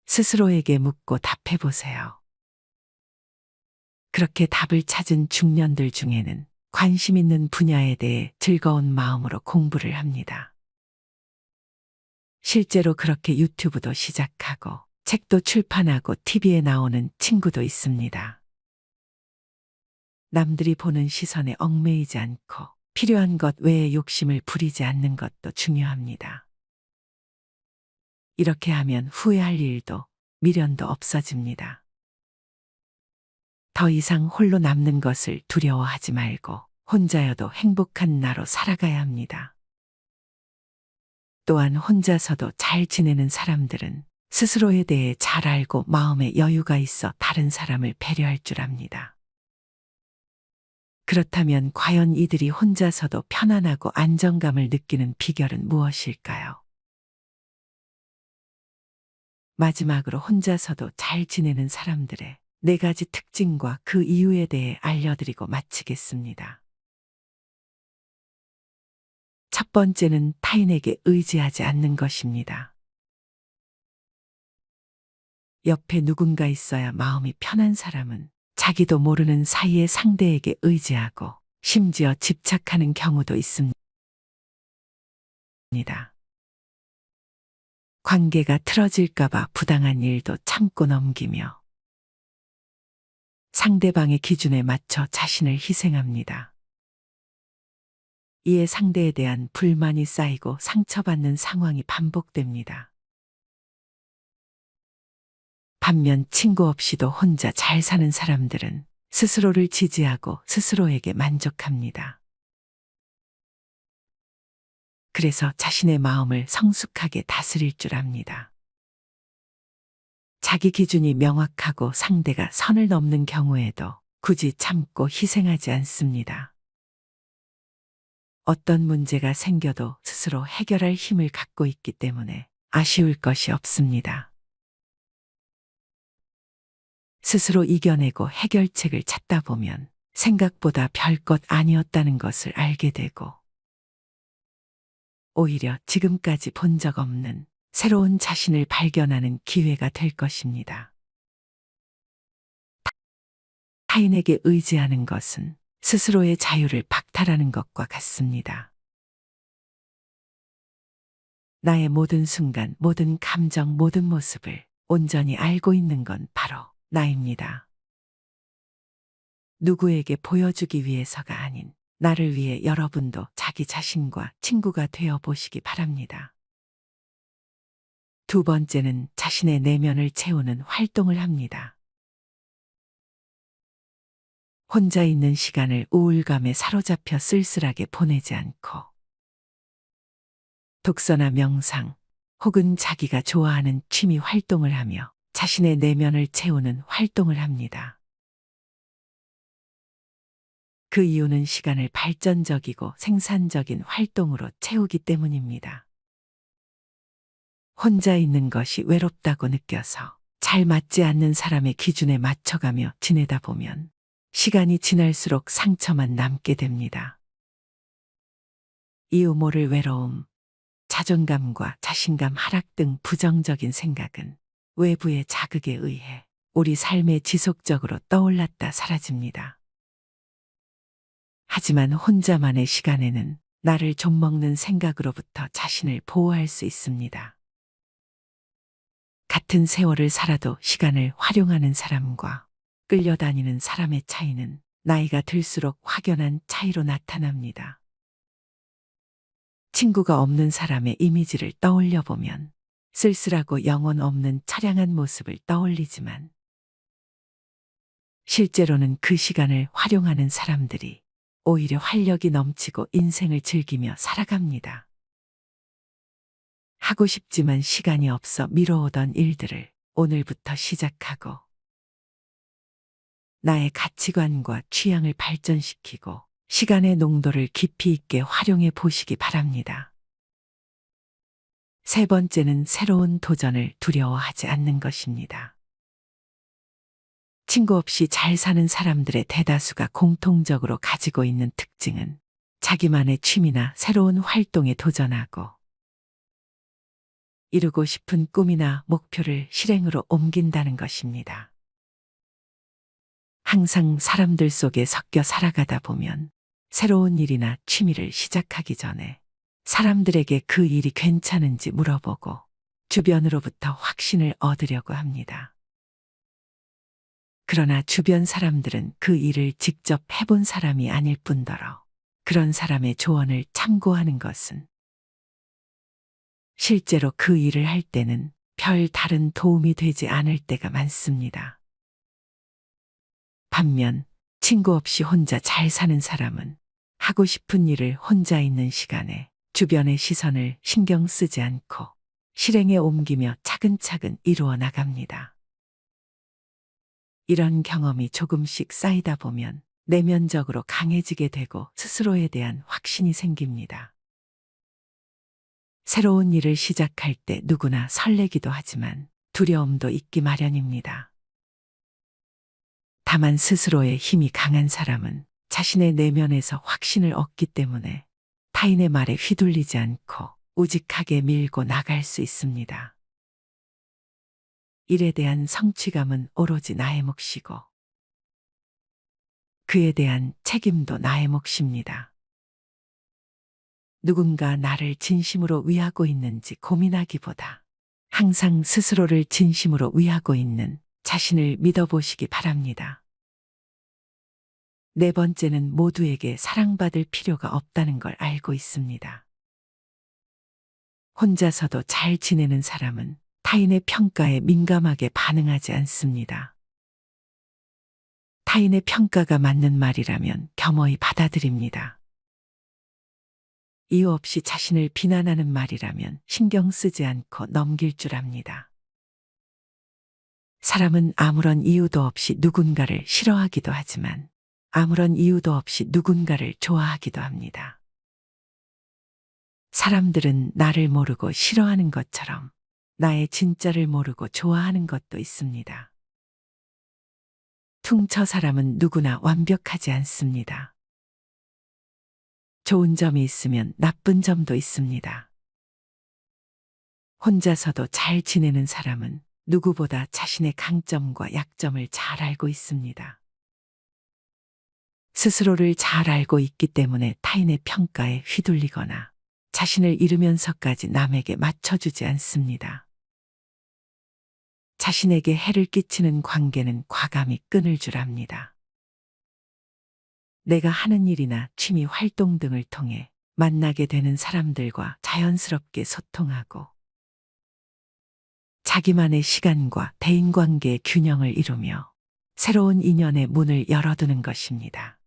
스스로에게 묻고 답해 보세요. 그렇게 답을 찾은 중년들 중에는 관심 있는 분야에 대해 즐거운 마음으로 공부를 합니다. 실제로 그렇게 유튜브도 시작하고 책도 출판하고 TV에 나오는 친구도 있습니다. 남들이 보는 시선에 얽매이지 않고 필요한 것 외에 욕심을 부리지 않는 것도 중요합니다. 이렇게 하면 후회할 일도 미련도 없어집니다. 더 이상 홀로 남는 것을 두려워하지 말고 혼자여도 행복한 나로 살아가야 합니다. 또한 혼자서도 잘 지내는 사람들은 스스로에 대해 잘 알고 마음에 여유가 있어 다른 사람을 배려할 줄 압니다. 그렇다면 과연 이들이 혼자서도 편안하고 안정감을 느끼는 비결은 무엇일까요? 마지막으로 혼자서도 잘 지내는 사람들의 4가지 특징과 그 이유에 대해 알려드리고 마치겠습니다. 첫 번째는 타인에게 의지하지 않는 것입니다. 옆에 누군가 있어야 마음이 편한 사람은 자기도 모르는 사이에 상대에게 의지하고 심지어 집착하는 경우도 있습니다. 관계가 틀어질까봐 부당한 일도 참고 넘기며 상대방의 기준에 맞춰 자신을 희생합니다. 이에 상대에 대한 불만이 쌓이고 상처받는 상황이 반복됩니다. 반면 친구 없이도 혼자 잘 사는 사람들은 스스로를 지지하고 스스로에게 만족합니다. 그래서 자신의 마음을 성숙하게 다스릴 줄 압니다. 자기 기준이 명확하고 상대가 선을 넘는 경우에도 굳이 참고 희생하지 않습니다. 어떤 문제가 생겨도 스스로 해결할 힘을 갖고 있기 때문에 아쉬울 것이 없습니다. 스스로 이겨내고 해결책을 찾다 보면 생각보다 별것 아니었다는 것을 알게 되고 오히려 지금까지 본 적 없는 새로운 자신을 발견하는 기회가 될 것입니다. 타인에게 의지하는 것은 스스로의 자유를 박탈하는 것과 같습니다. 나의 모든 순간, 모든 감정, 모든 모습을 온전히 알고 있는 건 바로 나입니다. 누구에게 보여주기 위해서가 아닌 나를 위해 여러분도 자기 자신과 친구가 되어 보시기 바랍니다. 두 번째는 자신의 내면을 채우는 활동을 합니다. 혼자 있는 시간을 우울감에 사로잡혀 쓸쓸하게 보내지 않고 독서나 명상 혹은 자기가 좋아하는 취미 활동을 하며 자신의 내면을 채우는 활동을 합니다. 그 이유는 시간을 발전적이고 생산적인 활동으로 채우기 때문입니다. 혼자 있는 것이 외롭다고 느껴서 잘 맞지 않는 사람의 기준에 맞춰가며 지내다 보면 시간이 지날수록 상처만 남게 됩니다. 이유 모를 외로움, 자존감과 자신감 하락 등 부정적인 생각은 외부의 자극에 의해 우리 삶에 지속적으로 떠올랐다 사라집니다. 하지만 혼자만의 시간에는 나를 좀먹는 생각으로부터 자신을 보호할 수 있습니다. 같은 세월을 살아도 시간을 활용하는 사람과 끌려다니는 사람의 차이는 나이가 들수록 확연한 차이로 나타납니다. 친구가 없는 사람의 이미지를 떠올려 보면 쓸쓸하고 영혼 없는 처량한 모습을 떠올리지만 실제로는 그 시간을 활용하는 사람들이 오히려 활력이 넘치고 인생을 즐기며 살아갑니다. 하고 싶지만 시간이 없어 미뤄오던 일들을 오늘부터 시작하고 나의 가치관과 취향을 발전시키고 시간의 농도를 깊이 있게 활용해 보시기 바랍니다. 세 번째는 새로운 도전을 두려워하지 않는 것입니다. 친구 없이 잘 사는 사람들의 대다수가 공통적으로 가지고 있는 특징은 자기만의 취미나 새로운 활동에 도전하고 이루고 싶은 꿈이나 목표를 실행으로 옮긴다는 것입니다. 항상 사람들 속에 섞여 살아가다 보면 새로운 일이나 취미를 시작하기 전에 사람들에게 그 일이 괜찮은지 물어보고 주변으로부터 확신을 얻으려고 합니다. 그러나 주변 사람들은 그 일을 직접 해본 사람이 아닐 뿐더러 그런 사람의 조언을 참고하는 것은 실제로 그 일을 할 때는 별 다른 도움이 되지 않을 때가 많습니다. 반면 친구 없이 혼자 잘 사는 사람은 하고 싶은 일을 혼자 있는 시간에 주변의 시선을 신경 쓰지 않고 실행에 옮기며 차근차근 이루어 나갑니다. 이런 경험이 조금씩 쌓이다 보면 내면적으로 강해지게 되고 스스로에 대한 확신이 생깁니다. 새로운 일을 시작할 때 누구나 설레기도 하지만 두려움도 있기 마련입니다. 다만 스스로의 힘이 강한 사람은 자신의 내면에서 확신을 얻기 때문에 타인의 말에 휘둘리지 않고 우직하게 밀고 나갈 수 있습니다. 일에 대한 성취감은 오로지 나의 몫이고 그에 대한 책임도 나의 몫입니다. 누군가 나를 진심으로 위하고 있는지 고민하기보다 항상 스스로를 진심으로 위하고 있는 자신을 믿어보시기 바랍니다. 네 번째는 모두에게 사랑받을 필요가 없다는 걸 알고 있습니다. 혼자서도 잘 지내는 사람은 타인의 평가에 민감하게 반응하지 않습니다. 타인의 평가가 맞는 말이라면 겸허히 받아들입니다. 이유 없이 자신을 비난하는 말이라면 신경 쓰지 않고 넘길 줄 압니다. 사람은 아무런 이유도 없이 누군가를 싫어하기도 하지만 아무런 이유도 없이 누군가를 좋아하기도 합니다. 사람들은 나를 모르고 싫어하는 것처럼 나의 진짜를 모르고 좋아하는 것도 있습니다. 퉁쳐 사람은 누구나 완벽하지 않습니다. 좋은 점이 있으면 나쁜 점도 있습니다. 혼자서도 잘 지내는 사람은 누구보다 자신의 강점과 약점을 잘 알고 있습니다. 스스로를 잘 알고 있기 때문에 타인의 평가에 휘둘리거나 자신을 잃으면서까지 남에게 맞춰주지 않습니다. 자신에게 해를 끼치는 관계는 과감히 끊을 줄 압니다. 내가 하는 일이나 취미 활동 등을 통해 만나게 되는 사람들과 자연스럽게 소통하고 자기만의 시간과 대인관계의 균형을 이루며 새로운 인연의 문을 열어두는 것입니다.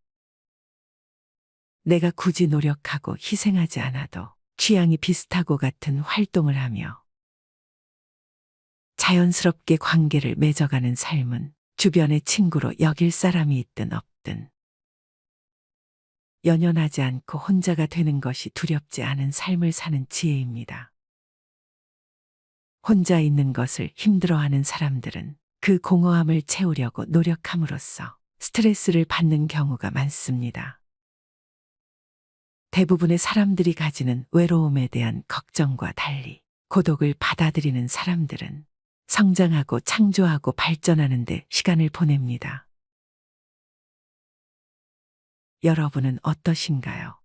내가 굳이 노력하고 희생하지 않아도 취향이 비슷하고 같은 활동을 하며 자연스럽게 관계를 맺어가는 삶은 주변의 친구로 여길 사람이 있든 없든 연연하지 않고 혼자가 되는 것이 두렵지 않은 삶을 사는 지혜입니다. 혼자 있는 것을 힘들어하는 사람들은 그 공허함을 채우려고 노력함으로써 스트레스를 받는 경우가 많습니다. 대부분의 사람들이 가지는 외로움에 대한 걱정과 달리 고독을 받아들이는 사람들은 성장하고 창조하고 발전하는 데 시간을 보냅니다. 여러분은 어떠신가요?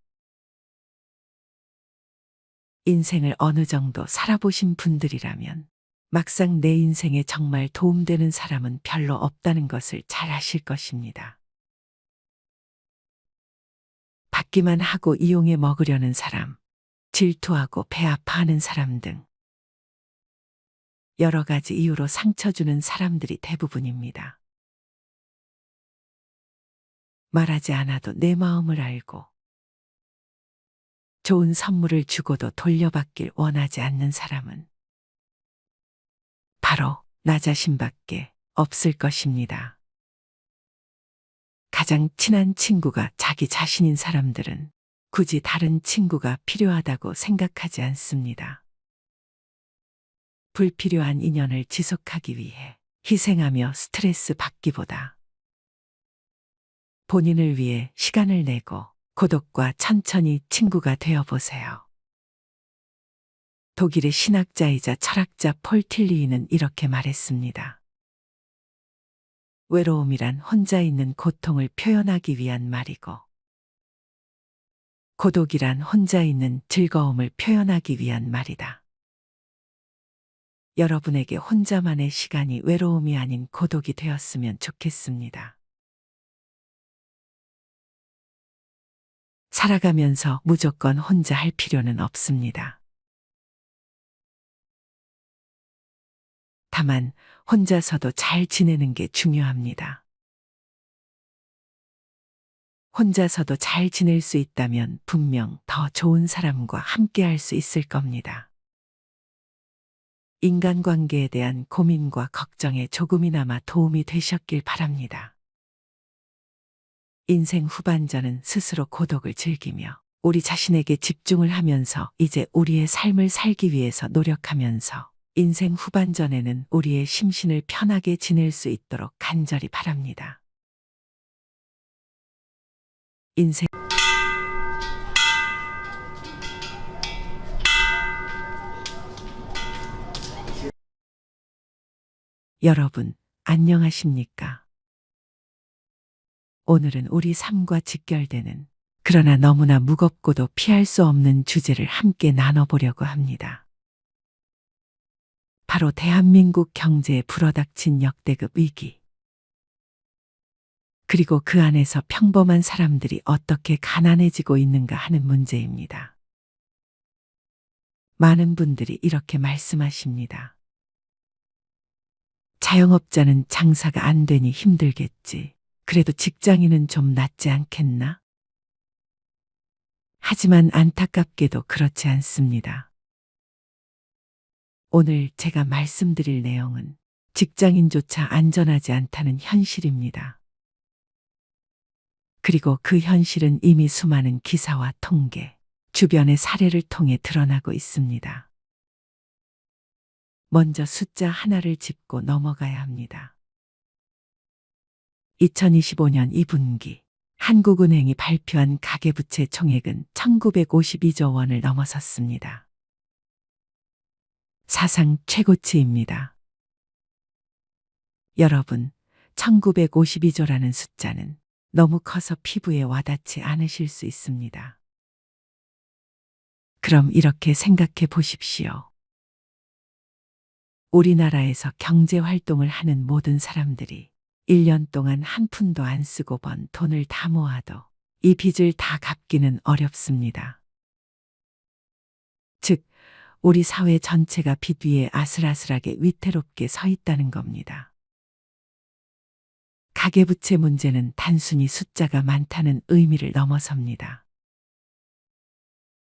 인생을 어느 정도 살아보신 분들이라면 막상 내 인생에 정말 도움되는 사람은 별로 없다는 것을 잘 아실 것입니다. 받기만 하고 이용해 먹으려는 사람, 질투하고 배 아파하는 사람 등 여러 가지 이유로 상처 주는 사람들이 대부분입니다. 말하지 않아도 내 마음을 알고 좋은 선물을 주고도 돌려받길 원하지 않는 사람은 바로 나 자신밖에 없을 것입니다. 가장 친한 친구가 자기 자신인 사람들은 굳이 다른 친구가 필요하다고 생각하지 않습니다. 불필요한 인연을 지속하기 위해 희생하며 스트레스 받기보다 본인을 위해 시간을 내고 고독과 천천히 친구가 되어 보세요. 독일의 신학자이자 철학자 폴 틸리히는 이렇게 말했습니다. 외로움이란 혼자 있는 고통을 표현하기 위한 말이고, 고독이란 혼자 있는 즐거움을 표현하기 위한 말이다. 여러분에게 혼자만의 시간이 외로움이 아닌 고독이 되었으면 좋겠습니다. 살아가면서 무조건 혼자 할 필요는 없습니다. 다만 혼자서도 잘 지내는 게 중요합니다. 혼자서도 잘 지낼 수 있다면 분명 더 좋은 사람과 함께 할 수 있을 겁니다. 인간관계에 대한 고민과 걱정에 조금이나마 도움이 되셨길 바랍니다. 인생 후반전은 스스로 고독을 즐기며 우리 자신에게 집중을 하면서 이제 우리의 삶을 살기 위해서 노력하면서 인생 후반전에는 우리의 심신을 편하게 지낼 수 있도록 간절히 바랍니다. 인생 여러분, 안녕하십니까? 오늘은 우리 삶과 직결되는 그러나 너무나 무겁고도 피할 수 없는 주제를 함께 나눠보려고 합니다. 바로 대한민국 경제에 불어닥친 역대급 위기. 그리고 그 안에서 평범한 사람들이 어떻게 가난해지고 있는가 하는 문제입니다. 많은 분들이 이렇게 말씀하십니다. 자영업자는 장사가 안 되니 힘들겠지. 그래도 직장인은 좀 낫지 않겠나? 하지만 안타깝게도 그렇지 않습니다. 오늘 제가 말씀드릴 내용은 직장인조차 안전하지 않다는 현실입니다. 그리고 그 현실은 이미 수많은 기사와 통계, 주변의 사례를 통해 드러나고 있습니다. 먼저 숫자 하나를 짚고 넘어가야 합니다. 2025년 2분기 한국은행이 발표한 가계부채 총액은 1952조 원을 넘어섰습니다. 사상 최고치입니다. 여러분, 1952조라는 숫자는 너무 커서 피부에 와닿지 않으실 수 있습니다. 그럼 이렇게 생각해 보십시오. 우리나라에서 경제 활동을 하는 모든 사람들이 1년 동안 한 푼도 안 쓰고 번 돈을 다 모아도 이 빚을 다 갚기는 어렵습니다. 즉, 우리 사회 전체가 빚 위에 아슬아슬하게 위태롭게 서 있다는 겁니다. 가계부채 문제는 단순히 숫자가 많다는 의미를 넘어섭니다.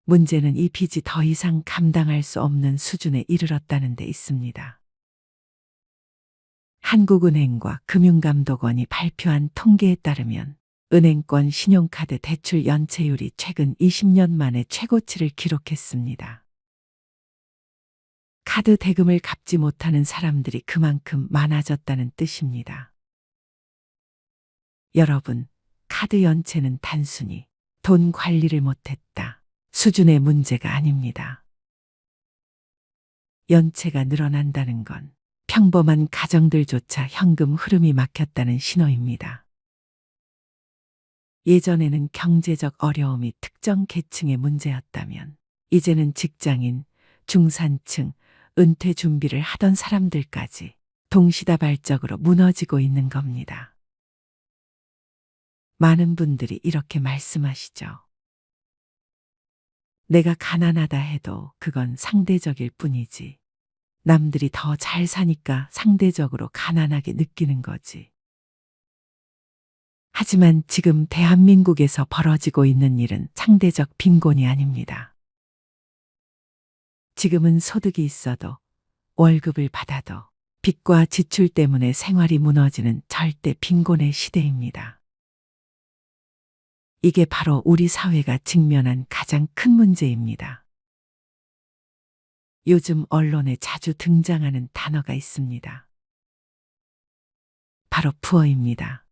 문제는 이 빚이 더 이상 감당할 수 없는 수준에 이르렀다는 데 있습니다. 한국은행과 금융감독원이 발표한 통계에 따르면 은행권 신용카드 대출 연체율이 최근 20년 만에 최고치를 기록했습니다. 카드 대금을 갚지 못하는 사람들이 그만큼 많아졌다는 뜻입니다. 여러분, 카드 연체는 단순히 돈 관리를 못했다 수준의 문제가 아닙니다. 연체가 늘어난다는 건 평범한 가정들조차 현금 흐름이 막혔다는 신호입니다. 예전에는 경제적 어려움이 특정 계층의 문제였다면 이제는 직장인, 중산층, 은퇴 준비를 하던 사람들까지 동시다발적으로 무너지고 있는 겁니다. 많은 분들이 이렇게 말씀하시죠. 내가 가난하다 해도 그건 상대적일 뿐이지. 남들이 더 잘 사니까 상대적으로 가난하게 느끼는 거지. 하지만 지금 대한민국에서 벌어지고 있는 일은 상대적 빈곤이 아닙니다. 지금은 소득이 있어도 월급을 받아도 빚과 지출 때문에 생활이 무너지는 절대 빈곤의 시대입니다. 이게 바로 우리 사회가 직면한 가장 큰 문제입니다. 요즘 언론에 자주 등장하는 단어가 있습니다. 바로 푸어입니다.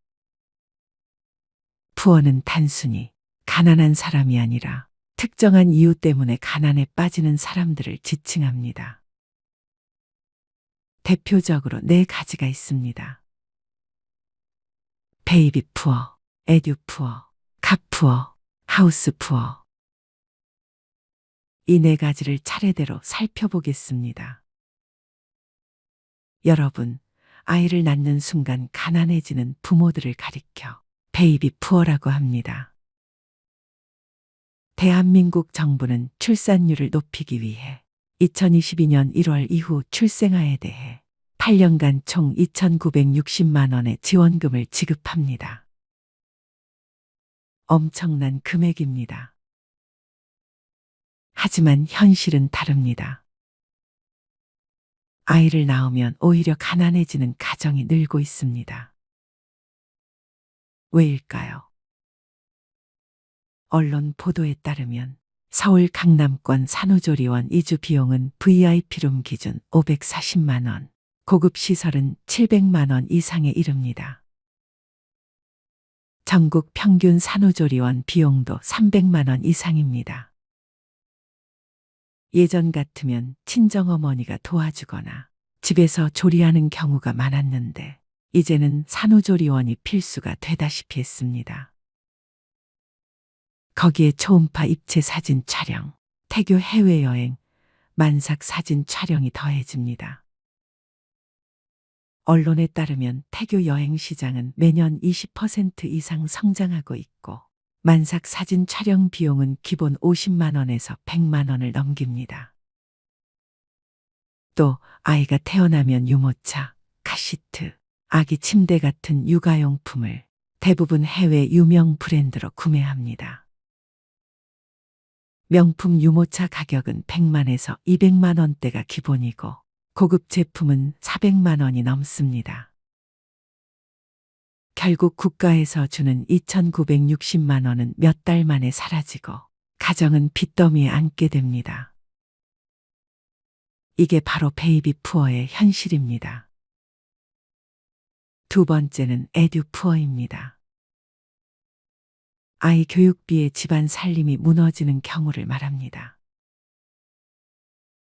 푸어는 단순히 가난한 사람이 아니라 특정한 이유 때문에 가난에 빠지는 사람들을 지칭합니다. 대표적으로 4가지가 있습니다. 베이비 푸어, 에듀 푸어, 카 푸어, 하우스 푸어. 이 4가지를 차례대로 살펴보겠습니다. 여러분, 아이를 낳는 순간 가난해지는 부모들을 가리켜 베이비 푸어라고 합니다. 대한민국 정부는 출산율을 높이기 위해 2022년 1월 이후 출생아에 대해 8년간 총 2,960만 원의 지원금을 지급합니다. 엄청난 금액입니다. 하지만 현실은 다릅니다. 아이를 낳으면 오히려 가난해지는 가정이 늘고 있습니다. 왜일까요? 언론 보도에 따르면 서울 강남권 산후조리원 이주 비용은 VIP룸 기준 540만 원, 고급 시설은 700만 원 이상에 이릅니다. 전국 평균 산후조리원 비용도 300만 원 이상입니다. 예전 같으면 친정어머니가 도와주거나 집에서 조리하는 경우가 많았는데 이제는 산후조리원이 필수가 되다시피 했습니다. 거기에 초음파 입체 사진 촬영, 태교 해외여행, 만삭 사진 촬영이 더해집니다. 언론에 따르면 태교 여행 시장은 매년 20% 이상 성장하고 있고 만삭 사진 촬영 비용은 기본 50만 원에서 100만 원을 넘깁니다. 또 아이가 태어나면 유모차, 카시트, 아기 침대 같은 육아용품을 대부분 해외 유명 브랜드로 구매합니다. 명품 유모차 가격은 100만에서 200만 원대가 기본이고 고급 제품은 400만 원이 넘습니다. 결국 국가에서 주는 2,960만 원은 몇 달 만에 사라지고 가정은 빚더미에 앉게 됩니다. 이게 바로 베이비 푸어의 현실입니다. 두 번째는 에듀 푸어입니다. 아이 교육비에 집안 살림이 무너지는 경우를 말합니다.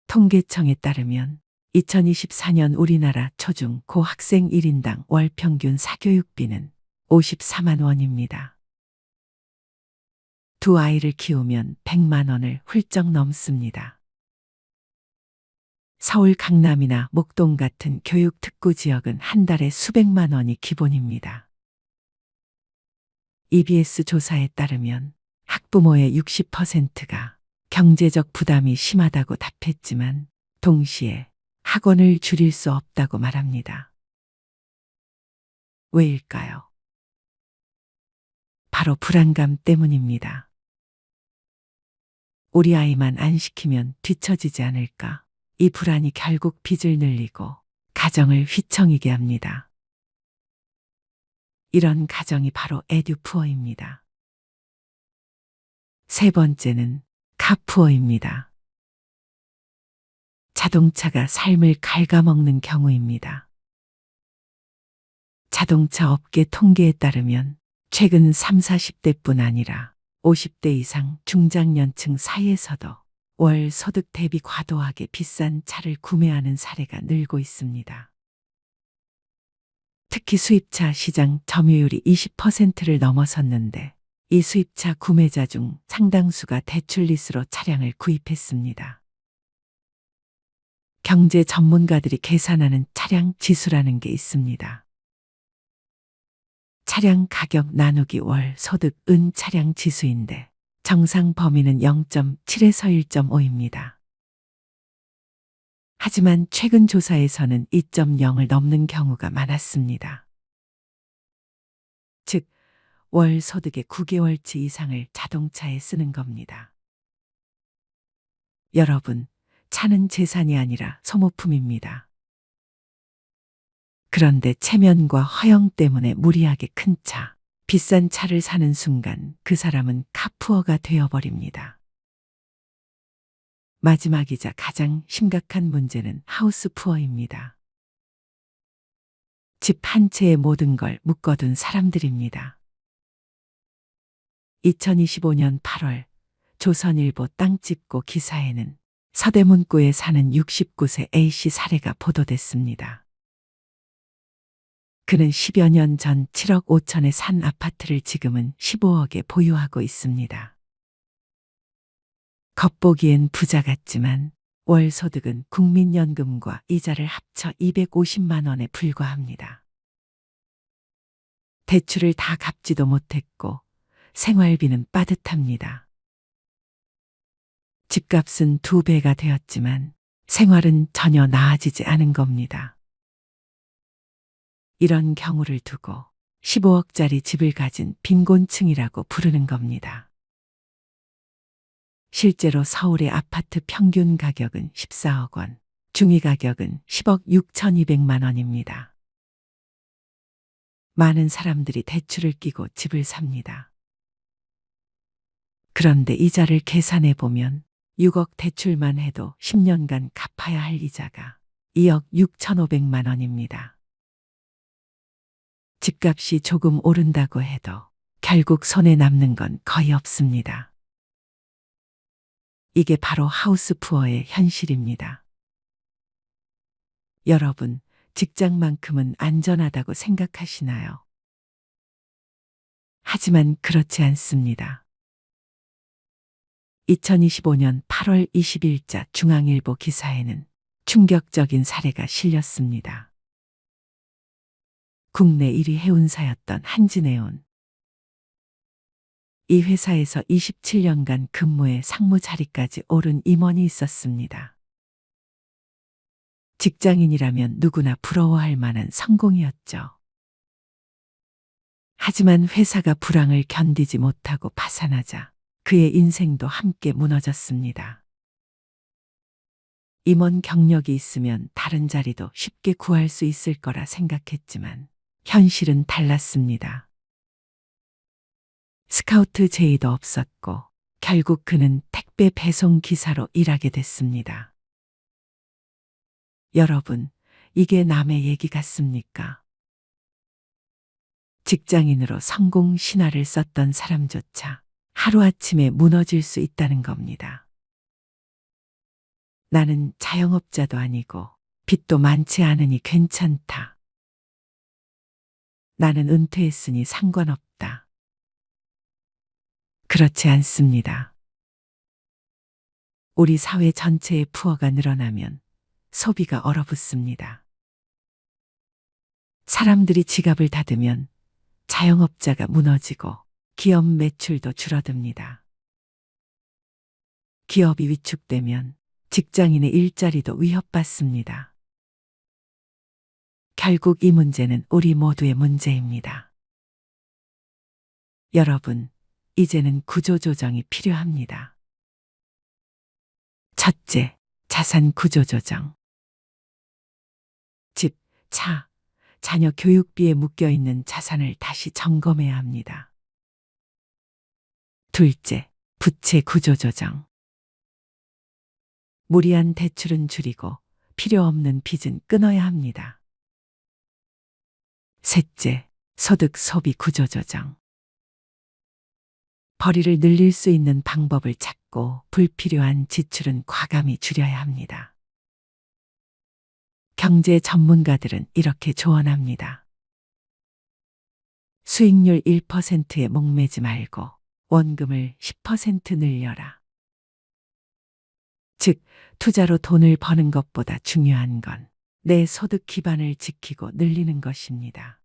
통계청에 따르면 2024년 우리나라 초중 고 학생 1인당 월 평균 사교육비는 54만 원입니다. 두 아이를 키우면 100만 원을 훌쩍 넘습니다. 서울 강남이나 목동 같은 교육 특구 지역은 한 달에 수백만 원이 기본입니다. EBS 조사에 따르면 학부모의 60%가 경제적 부담이 심하다고 답했지만 동시에 학원을 줄일 수 없다고 말합니다. 왜일까요? 바로 불안감 때문입니다. 우리 아이만 안 시키면 뒤처지지 않을까? 이 불안이 결국 빚을 늘리고 가정을 휘청이게 합니다. 이런 가정이 바로 에듀푸어입니다. 세 번째는 카푸어입니다. 자동차가 삶을 갉아먹는 경우입니다. 자동차 업계 통계에 따르면 최근 30, 40대뿐 아니라 50대 이상 중장년층 사이에서도 월 소득 대비 과도하게 비싼 차를 구매하는 사례가 늘고 있습니다. 특히 수입차 시장 점유율이 20%를 넘어섰는데 이 수입차 구매자 중 상당수가 대출 리스로 차량을 구입했습니다. 경제 전문가들이 계산하는 차량 지수라는 게 있습니다. 차량 가격 나누기 월 소득 은 차량 지수인데 정상 범위는 0.7에서 1.5입니다. 하지만 최근 조사에서는 2.0을 넘는 경우가 많았습니다. 즉, 월 소득의 9개월치 이상을 자동차에 쓰는 겁니다. 여러분, 차는 재산이 아니라 소모품입니다. 그런데 체면과 허영 때문에 무리하게 큰 차, 비싼 차를 사는 순간 그 사람은 카푸어가 되어버립니다. 마지막이자 가장 심각한 문제는 하우스푸어입니다. 집 한 채의 모든 걸 묶어둔 사람들입니다. 2025년 8월 조선일보 땅집고 기사에는 서대문구에 사는 69세 A씨 사례가 보도됐습니다. 그는 10여 년 전 7억 5천에 산 아파트를 지금은 15억에 보유하고 있습니다. 겉보기엔 부자 같지만 월 소득은 국민연금과 이자를 합쳐 250만 원에 불과합니다. 대출을 다 갚지도 못했고 생활비는 빠듯합니다. 집값은 2배가 되었지만 생활은 전혀 나아지지 않은 겁니다. 이런 경우를 두고 15억짜리 집을 가진 빈곤층이라고 부르는 겁니다. 실제로 서울의 아파트 평균 가격은 14억 원, 중위 가격은 10억 6,200만 원입니다. 많은 사람들이 대출을 끼고 집을 삽니다. 그런데 이자를 계산해 보면 6억 대출만 해도 10년간 갚아야 할 이자가 2억 6,500만 원입니다. 집값이 조금 오른다고 해도 결국 손에 남는 건 거의 없습니다. 이게 바로 하우스푸어의 현실입니다. 여러분, 직장만큼은 안전하다고 생각하시나요? 하지만 그렇지 않습니다. 2025년 8월 20일자 중앙일보 기사에는 충격적인 사례가 실렸습니다. 국내 1위 해운사였던 한진해운. 이 회사에서 27년간 근무해 상무 자리까지 오른 임원이 있었습니다. 직장인이라면 누구나 부러워할 만한 성공이었죠. 하지만 회사가 불황을 견디지 못하고 파산하자 그의 인생도 함께 무너졌습니다. 임원 경력이 있으면 다른 자리도 쉽게 구할 수 있을 거라 생각했지만 현실은 달랐습니다. 스카우트 제의도 없었고 결국 그는 택배 배송 기사로 일하게 됐습니다. 여러분, 이게 남의 얘기 같습니까? 직장인으로 성공 신화를 썼던 사람조차 하루아침에 무너질 수 있다는 겁니다. 나는 자영업자도 아니고 빚도 많지 않으니 괜찮다. 나는 은퇴했으니 상관없다. 그렇지 않습니다. 우리 사회 전체의 푸어가 늘어나면 소비가 얼어붙습니다. 사람들이 지갑을 닫으면 자영업자가 무너지고 기업 매출도 줄어듭니다. 기업이 위축되면 직장인의 일자리도 위협받습니다. 결국 이 문제는 우리 모두의 문제입니다. 여러분, 이제는 구조조정이 필요합니다. 첫째, 자산 구조조정. 집, 차, 자녀 교육비에 묶여있는 자산을 다시 점검해야 합니다. 둘째, 부채 구조조정. 무리한 대출은 줄이고 필요 없는 빚은 끊어야 합니다. 셋째, 소득 소비 구조조정. 벌이를 늘릴 수 있는 방법을 찾고 불필요한 지출은 과감히 줄여야 합니다. 경제 전문가들은 이렇게 조언합니다. 수익률 1%에 목매지 말고 원금을 10% 늘려라. 즉, 투자로 돈을 버는 것보다 중요한 건 내 소득 기반을 지키고 늘리는 것입니다.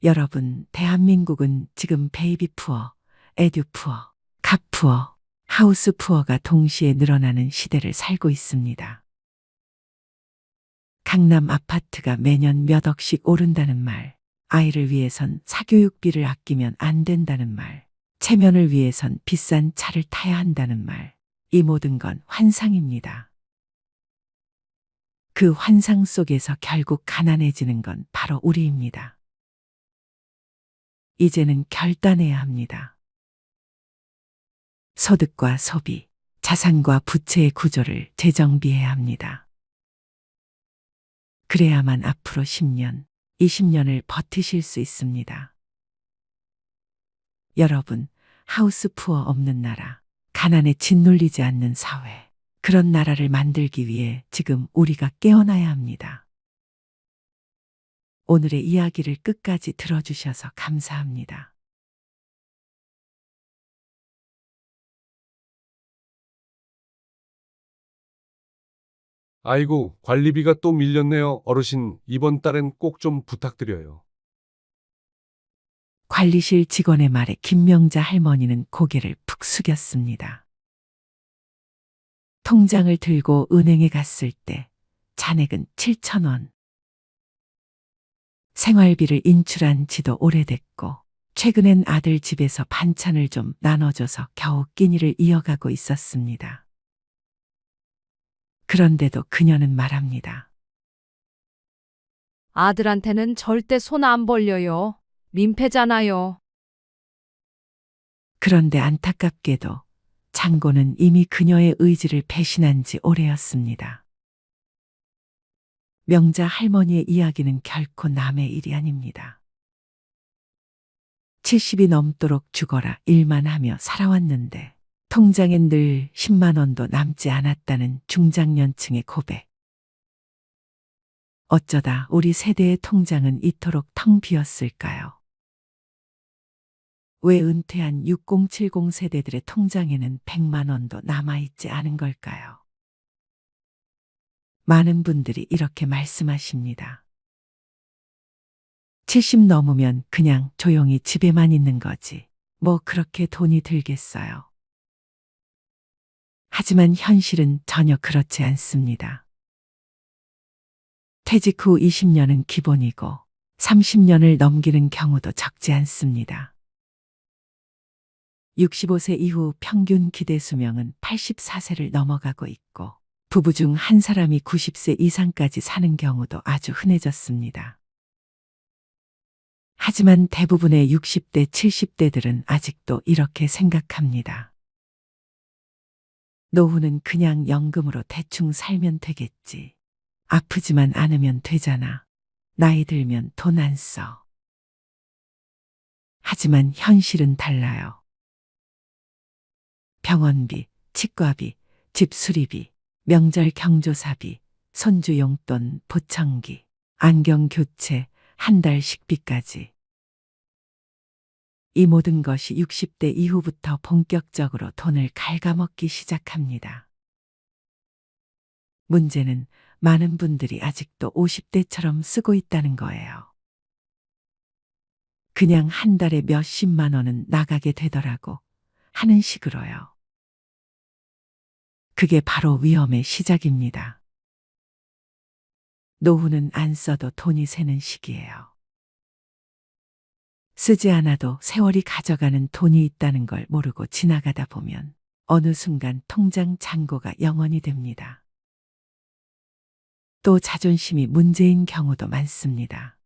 여러분, 대한민국은 지금 베이비 푸어, 에듀 푸어, 갓 푸어, 하우스 푸어가 동시에 늘어나는 시대를 살고 있습니다. 강남 아파트가 매년 몇 억씩 오른다는 말, 아이를 위해선 사교육비를 아끼면 안 된다는 말, 체면을 위해선 비싼 차를 타야 한다는 말, 이 모든 건 환상입니다. 그 환상 속에서 결국 가난해지는 건 바로 우리입니다. 이제는 결단해야 합니다. 소득과 소비, 자산과 부채의 구조를 재정비해야 합니다. 그래야만 앞으로 10년, 20년을 버티실 수 있습니다. 여러분, 하우스 푸어 없는 나라, 가난에 짓눌리지 않는 사회, 그런 나라를 만들기 위해 지금 우리가 깨어나야 합니다. 오늘의 이야기를 끝까지 들어주셔서 감사합니다. 아이고, 관리비가 또 밀렸네요. 어르신, 이번 달엔 꼭 좀 부탁드려요. 관리실 직원의 말에 김명자 할머니는 고개를 푹 숙였습니다. 통장을 들고 은행에 갔을 때 잔액은 7,000원. 생활비를 인출한 지도 오래됐고 최근엔 아들 집에서 반찬을 좀 나눠줘서 겨우 끼니를 이어가고 있었습니다. 그런데도 그녀는 말합니다. 아들한테는 절대 손 안 벌려요. 민폐잖아요. 그런데 안타깝게도 장고는 이미 그녀의 의지를 배신한 지 오래였습니다. 명자 할머니의 이야기는 결코 남의 일이 아닙니다. 70이 넘도록 죽어라 일만 하며 살아왔는데 통장엔 늘 10만 원도 남지 않았다는 중장년층의 고백. 어쩌다 우리 세대의 통장은 이토록 텅 비었을까요? 왜 은퇴한 6070 세대들의 통장에는 100만 원도 남아있지 않은 걸까요? 많은 분들이 이렇게 말씀하십니다. 70 넘으면 그냥 조용히 집에만 있는 거지. 뭐 그렇게 돈이 들겠어요. 하지만 현실은 전혀 그렇지 않습니다. 퇴직 후 20년은 기본이고 30년을 넘기는 경우도 적지 않습니다. 65세 이후 평균 기대 수명은 84세를 넘어가고 있고 부부 중 한 사람이 90세 이상까지 사는 경우도 아주 흔해졌습니다. 하지만 대부분의 60대, 70대들은 아직도 이렇게 생각합니다. 노후는 그냥 연금으로 대충 살면 되겠지. 아프지만 않으면 되잖아. 나이 들면 돈 안 써. 하지만 현실은 달라요. 병원비, 치과비, 집 수리비, 명절 경조사비, 손주 용돈, 보청기, 안경 교체, 한 달 식비까지. 이 모든 것이 60대 이후부터 본격적으로 돈을 갉아먹기 시작합니다. 문제는 많은 분들이 아직도 50대처럼 쓰고 있다는 거예요. 그냥 한 달에 몇십만 원은 나가게 되더라고 하는 식으로요. 그게 바로 위험의 시작입니다. 노후는 안 써도 돈이 새는 시기예요. 쓰지 않아도 세월이 가져가는 돈이 있다는 걸 모르고 지나가다 보면 어느 순간 통장 잔고가 0원이 됩니다. 또 자존심이 문제인 경우도 많습니다.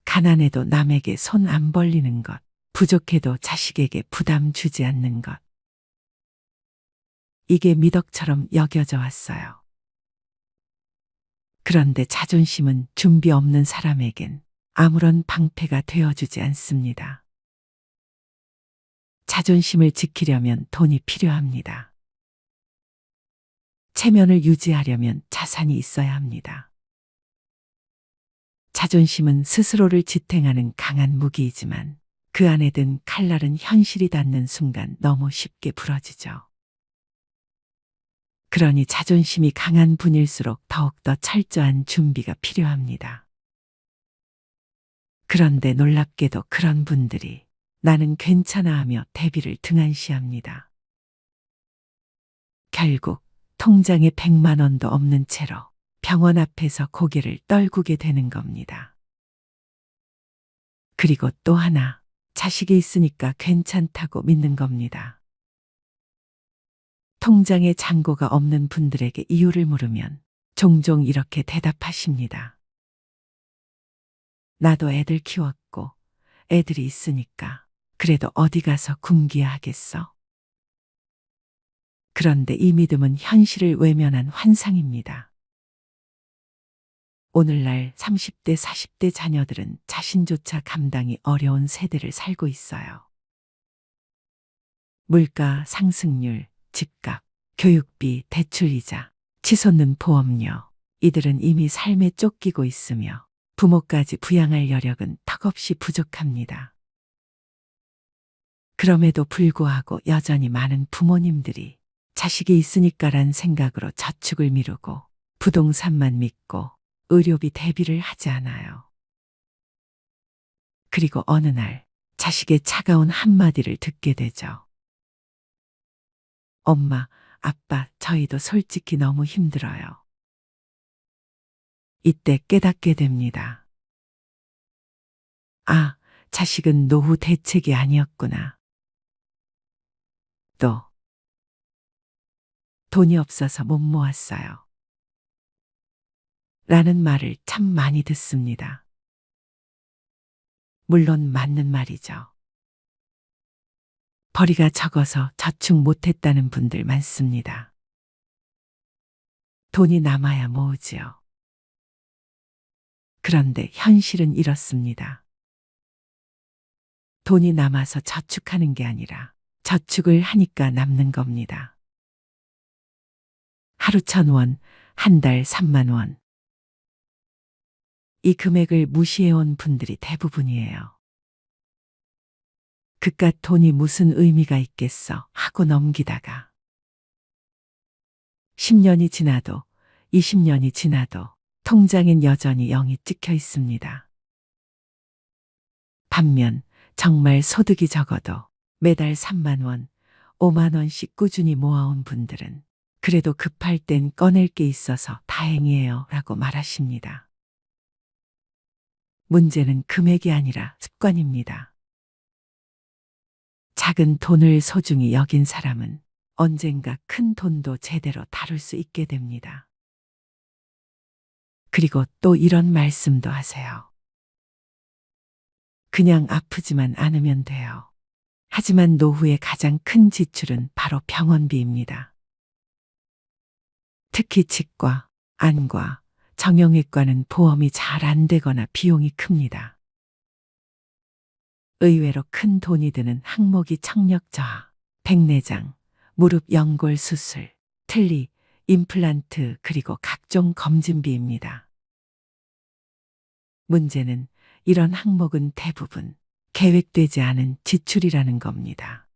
가난해도 남에게 손 안 벌리는 것, 부족해도 자식에게 부담 주지 않는 것. 이게 미덕처럼 여겨져 왔어요. 그런데 자존심은 준비 없는 사람에겐 아무런 방패가 되어주지 않습니다. 자존심을 지키려면 돈이 필요합니다. 체면을 유지하려면 자산이 있어야 합니다. 자존심은 스스로를 지탱하는 강한 무기이지만 그 안에 든 칼날은 현실이 닿는 순간 너무 쉽게 부러지죠. 그러니 자존심이 강한 분일수록 더욱더 철저한 준비가 필요합니다. 그런데 놀랍게도 그런 분들이 나는 괜찮아 하며 대비를 등한시합니다. 결국 통장에 100만 원도 없는 채로 병원 앞에서 고개를 떨구게 되는 겁니다. 그리고 또 하나, 자식이 있으니까 괜찮다고 믿는 겁니다. 통장에 잔고가 없는 분들에게 이유를 물으면 종종 이렇게 대답하십니다. 나도 애들 키웠고 애들이 있으니까 그래도 어디 가서 굶기야 하겠어. 그런데 이 믿음은 현실을 외면한 환상입니다. 오늘날 30대, 40대 자녀들은 자신조차 감당이 어려운 세대를 살고 있어요. 물가 상승률, 집값, 교육비, 대출이자, 치솟는 보험료, 이들은 이미 삶에 쫓기고 있으며 부모까지 부양할 여력은 턱없이 부족합니다. 그럼에도 불구하고 여전히 많은 부모님들이 자식이 있으니까란 생각으로 저축을 미루고 부동산만 믿고 의료비 대비를 하지 않아요. 그리고 어느 날 자식의 차가운 한마디를 듣게 되죠. 엄마, 아빠, 저희도 솔직히 너무 힘들어요. 이때 깨닫게 됩니다. 아, 자식은 노후 대책이 아니었구나. 또, 돈이 없어서 못 모았어요. 라는 말을 참 많이 듣습니다. 물론 맞는 말이죠. 벌이가 적어서 저축 못했다는 분들 많습니다. 돈이 남아야 모으지요. 그런데 현실은 이렇습니다. 돈이 남아서 저축하는 게 아니라 저축을 하니까 남는 겁니다. 하루 1,000원, 한 달 3만 원. 이 금액을 무시해온 분들이 대부분이에요. 그깟 돈이 무슨 의미가 있겠어 하고 넘기다가 10년이 지나도 20년이 지나도 통장엔 여전히 0이 찍혀 있습니다. 반면 정말 소득이 적어도 매달 3만 원, 5만 원씩 꾸준히 모아온 분들은 그래도 급할 땐 꺼낼 게 있어서 다행이에요 라고 말하십니다. 문제는 금액이 아니라 습관입니다. 작은 돈을 소중히 여긴 사람은 언젠가 큰 돈도 제대로 다룰 수 있게 됩니다. 그리고 또 이런 말씀도 하세요. 그냥 아프지만 않으면 돼요. 하지만 노후의 가장 큰 지출은 바로 병원비입니다. 특히 치과, 안과, 정형외과는 보험이 잘 안 되거나 비용이 큽니다. 의외로 큰 돈이 드는 항목이 청력 저하, 백내장, 무릎 연골 수술, 틀니, 임플란트 그리고 각종 검진비입니다. 문제는 이런 항목은 대부분 계획되지 않은 지출이라는 겁니다.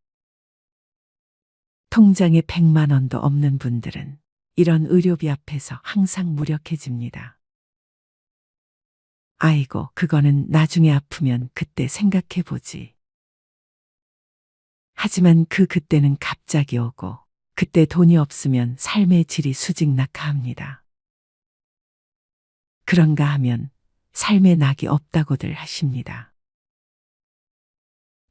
통장에 100만 원도 없는 분들은 이런 의료비 앞에서 항상 무력해집니다. 아이고, 그거는 나중에 아프면 그때 생각해보지. 하지만 그때는 갑자기 오고 그때 돈이 없으면 삶의 질이 수직낙하합니다. 그런가 하면 삶의 낙이 없다고들 하십니다.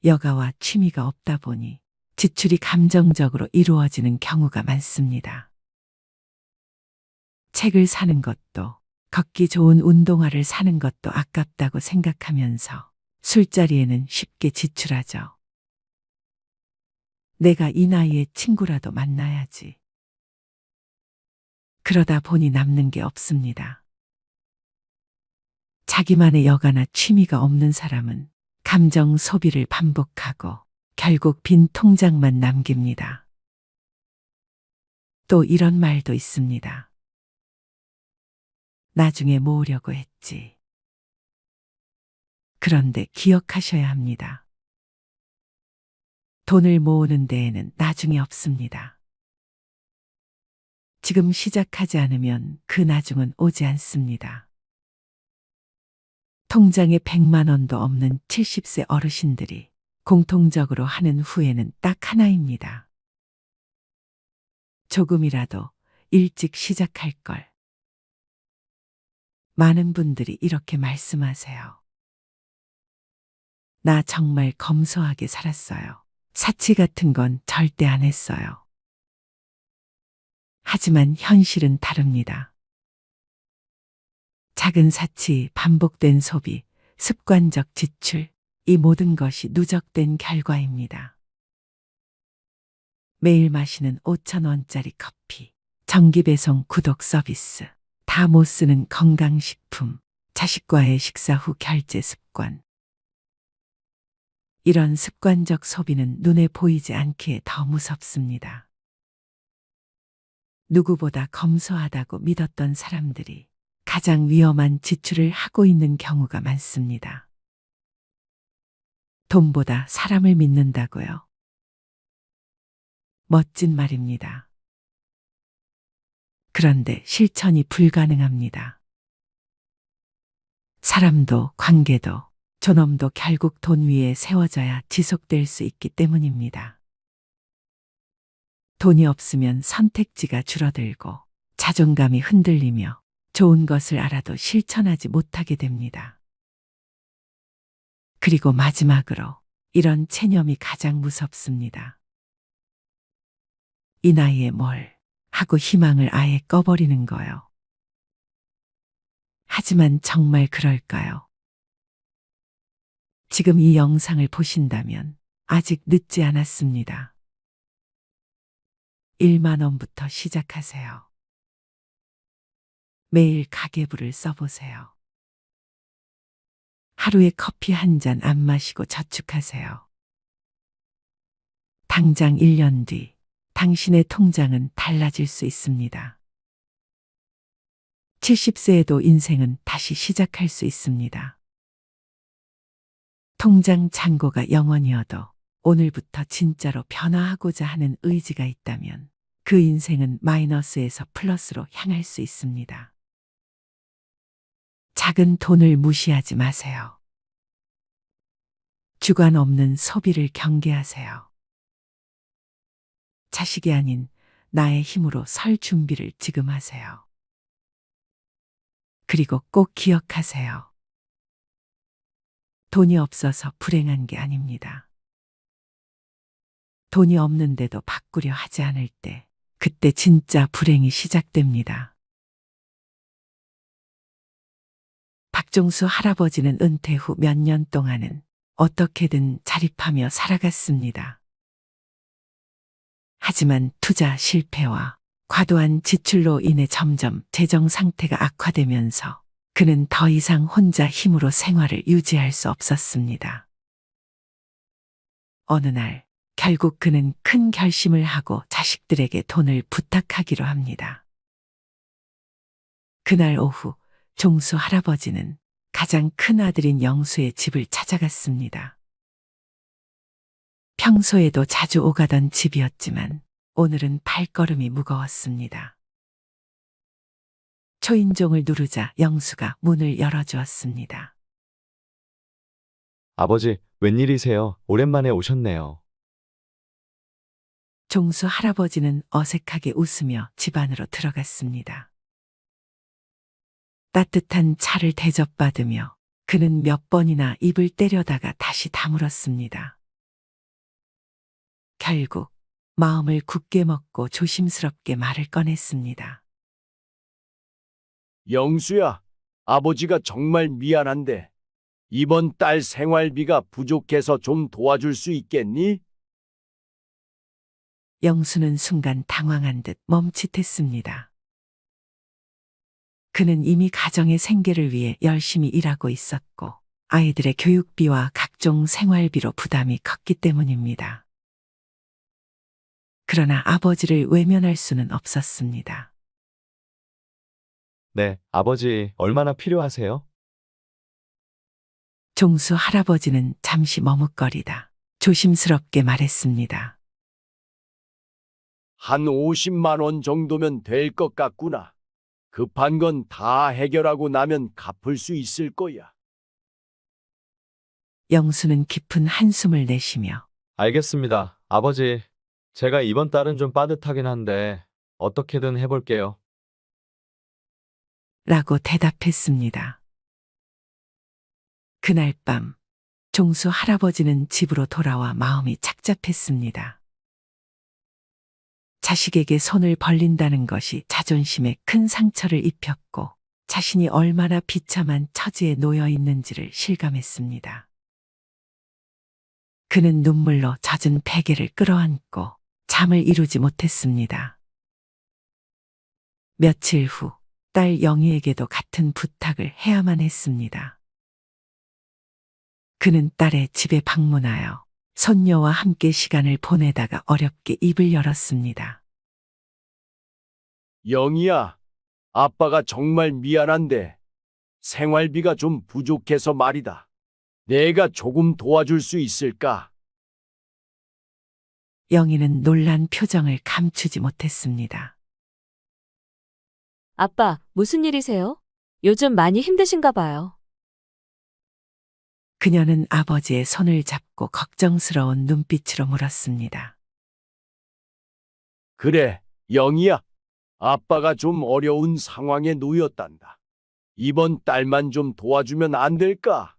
여가와 취미가 없다 보니 지출이 감정적으로 이루어지는 경우가 많습니다. 책을 사는 것도 걷기 좋은 운동화를 사는 것도 아깝다고 생각하면서 술자리에는 쉽게 지출하죠. 내가 이 나이에 친구라도 만나야지. 그러다 보니 남는 게 없습니다. 자기만의 여가나 취미가 없는 사람은 감정 소비를 반복하고 결국 빈 통장만 남깁니다. 또 이런 말도 있습니다. 나중에 모으려고 했지. 그런데 기억하셔야 합니다. 돈을 모으는 데에는 나중이 없습니다. 지금 시작하지 않으면 그 나중은 오지 않습니다. 통장에 100만 원도 없는 70세 어르신들이 공통적으로 하는 후회는 딱 하나입니다. 조금이라도 일찍 시작할 걸. 많은 분들이 이렇게 말씀하세요. 나 정말 검소하게 살았어요. 사치 같은 건 절대 안 했어요. 하지만 현실은 다릅니다. 작은 사치, 반복된 소비, 습관적 지출, 이 모든 것이 누적된 결과입니다. 매일 마시는 5,000원짜리 커피, 정기 배송 구독 서비스, 다 못 쓰는 건강식품, 자식과의 식사 후 결제 습관. 이런 습관적 소비는 눈에 보이지 않기에 더 무섭습니다. 누구보다 검소하다고 믿었던 사람들이 가장 위험한 지출을 하고 있는 경우가 많습니다. 돈보다 사람을 믿는다고요. 멋진 말입니다. 그런데 실천이 불가능합니다. 사람도 관계도 존엄도 결국 돈 위에 세워져야 지속될 수 있기 때문입니다. 돈이 없으면 선택지가 줄어들고 자존감이 흔들리며 좋은 것을 알아도 실천하지 못하게 됩니다. 그리고 마지막으로 이런 체념이 가장 무섭습니다. 이 나이에 뭘 하고 희망을 아예 꺼버리는 거요. 하지만 정말 그럴까요? 지금 이 영상을 보신다면 아직 늦지 않았습니다. 1만 원부터 시작하세요. 매일 가계부를 써보세요. 하루에 커피 한 잔 안 마시고 저축하세요. 당장 1년 뒤 당신의 통장은 달라질 수 있습니다. 70세에도 인생은 다시 시작할 수 있습니다. 통장 잔고가 0원이어도 오늘부터 진짜로 변화하고자 하는 의지가 있다면 그 인생은 마이너스에서 플러스로 향할 수 있습니다. 작은 돈을 무시하지 마세요. 주관 없는 소비를 경계하세요. 자식이 아닌 나의 힘으로 설 준비를 지금 하세요. 그리고 꼭 기억하세요. 돈이 없어서 불행한 게 아닙니다. 돈이 없는데도 바꾸려 하지 않을 때, 그때 진짜 불행이 시작됩니다. 박종수 할아버지는 은퇴 후 몇 년 동안은 어떻게든 자립하며 살아갔습니다. 하지만 투자 실패와 과도한 지출로 인해 점점 재정 상태가 악화되면서 그는 더 이상 혼자 힘으로 생활을 유지할 수 없었습니다. 어느 날 결국 그는 큰 결심을 하고 자식들에게 돈을 부탁하기로 합니다. 그날 오후 종수 할아버지는 가장 큰 아들인 영수의 집을 찾아갔습니다. 평소에도 자주 오가던 집이었지만 오늘은 발걸음이 무거웠습니다. 초인종을 누르자 영수가 문을 열어주었습니다. 아버지, 웬일이세요? 오랜만에 오셨네요. 종수 할아버지는 어색하게 웃으며 집 안으로 들어갔습니다. 따뜻한 차를 대접받으며 그는 몇 번이나 입을 때려다가 다시 다물었습니다. 결국 마음을 굳게 먹고 조심스럽게 말을 꺼냈습니다. 영수야, 아버지가 정말 미안한데 이번 달 생활비가 부족해서 좀 도와줄 수 있겠니? 영수는 순간 당황한 듯 멈칫했습니다. 그는 이미 가정의 생계를 위해 열심히 일하고 있었고 아이들의 교육비와 각종 생활비로 부담이 컸기 때문입니다. 그러나 아버지를 외면할 수는 없었습니다. 네, 아버지, 얼마나 필요하세요? 종수 할아버지는 잠시 머뭇거리다 조심스럽게 말했습니다. 한 50만 원 정도면 될 것 같구나. 급한 건 다 해결하고 나면 갚을 수 있을 거야. 영수는 깊은 한숨을 내쉬며 알겠습니다. 아버지, 제가 이번 달은 좀 빠듯하긴 한데 어떻게든 해볼게요. 라고 대답했습니다. 그날 밤 종수 할아버지는 집으로 돌아와 마음이 착잡했습니다. 자식에게 손을 벌린다는 것이 자존심에 큰 상처를 입혔고 자신이 얼마나 비참한 처지에 놓여 있는지를 실감했습니다. 그는 눈물로 젖은 베개를 끌어안고 잠을 이루지 못했습니다. 며칠 후 딸 영희에게도 같은 부탁을 해야만 했습니다. 그는 딸의 집에 방문하여 손녀와 함께 시간을 보내다가 어렵게 입을 열었습니다. 영희야, 아빠가 정말 미안한데 생활비가 좀 부족해서 말이다. 내가 조금 도와줄 수 있을까? 영희는 놀란 표정을 감추지 못했습니다. 아빠, 무슨 일이세요? 요즘 많이 힘드신가 봐요. 그녀는 아버지의 손을 잡고 걱정스러운 눈빛으로 물었습니다. 그래, 영희야. 아빠가 좀 어려운 상황에 놓였단다. 이번 달만 좀 도와주면 안 될까?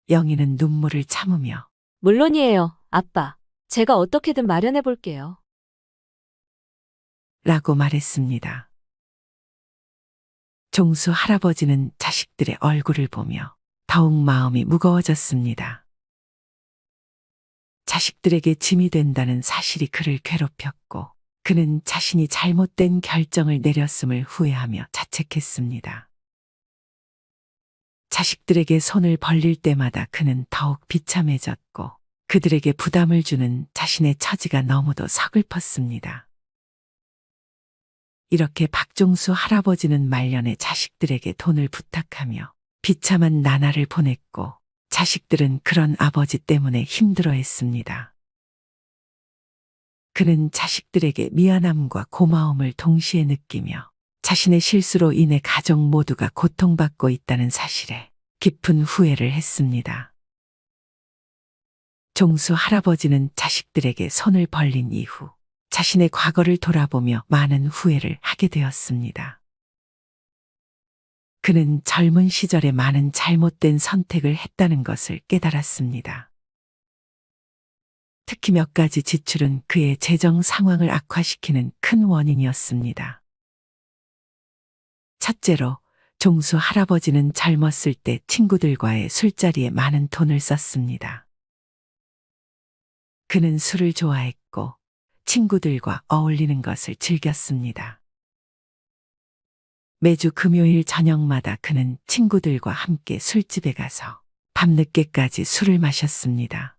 영희는 눈물을 참으며 물론이에요, 아빠. 제가 어떻게든 마련해 볼게요. 라고 말했습니다. 종수 할아버지는 자식들의 얼굴을 보며 더욱 마음이 무거워졌습니다. 자식들에게 짐이 된다는 사실이 그를 괴롭혔고 그는 자신이 잘못된 결정을 내렸음을 후회하며 자책했습니다. 자식들에게 손을 벌릴 때마다 그는 더욱 비참해졌고 그들에게 부담을 주는 자신의 처지가 너무도 서글펐습니다. 이렇게 박종수 할아버지는 말년에 자식들에게 돈을 부탁하며 비참한 나날을 보냈고 자식들은 그런 아버지 때문에 힘들어했습니다. 그는 자식들에게 미안함과 고마움을 동시에 느끼며 자신의 실수로 인해 가족 모두가 고통받고 있다는 사실에 깊은 후회를 했습니다. 종수 할아버지는 자식들에게 손을 벌린 이후 자신의 과거를 돌아보며 많은 후회를 하게 되었습니다. 그는 젊은 시절에 많은 잘못된 선택을 했다는 것을 깨달았습니다. 특히 몇 가지 지출은 그의 재정 상황을 악화시키는 큰 원인이었습니다. 첫째로, 종수 할아버지는 젊었을 때 친구들과의 술자리에 많은 돈을 썼습니다. 그는 술을 좋아했고 친구들과 어울리는 것을 즐겼습니다. 매주 금요일 저녁마다 그는 친구들과 함께 술집에 가서 밤늦게까지 술을 마셨습니다.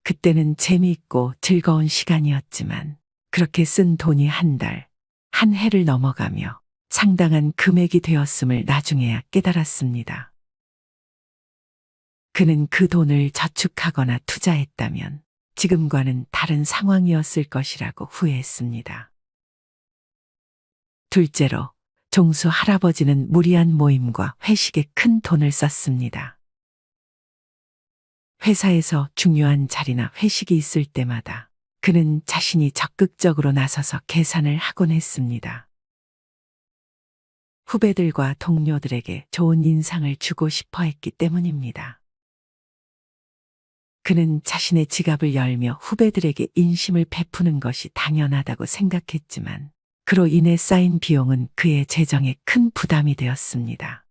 그때는 재미있고 즐거운 시간이었지만 그렇게 쓴 돈이 한 달, 한 해를 넘어가며 상당한 금액이 되었음을 나중에야 깨달았습니다. 그는 그 돈을 저축하거나 투자했다면 지금과는 다른 상황이었을 것이라고 후회했습니다. 둘째로, 종수 할아버지는 무리한 모임과 회식에 큰 돈을 썼습니다. 회사에서 중요한 자리나 회식이 있을 때마다 그는 자신이 적극적으로 나서서 계산을 하곤 했습니다. 후배들과 동료들에게 좋은 인상을 주고 싶어 했기 때문입니다. 그는 자신의 지갑을 열며 후배들에게 인심을 베푸는 것이 당연하다고 생각했지만 그로 인해 쌓인 비용은 그의 재정에 큰 부담이 되었습니다.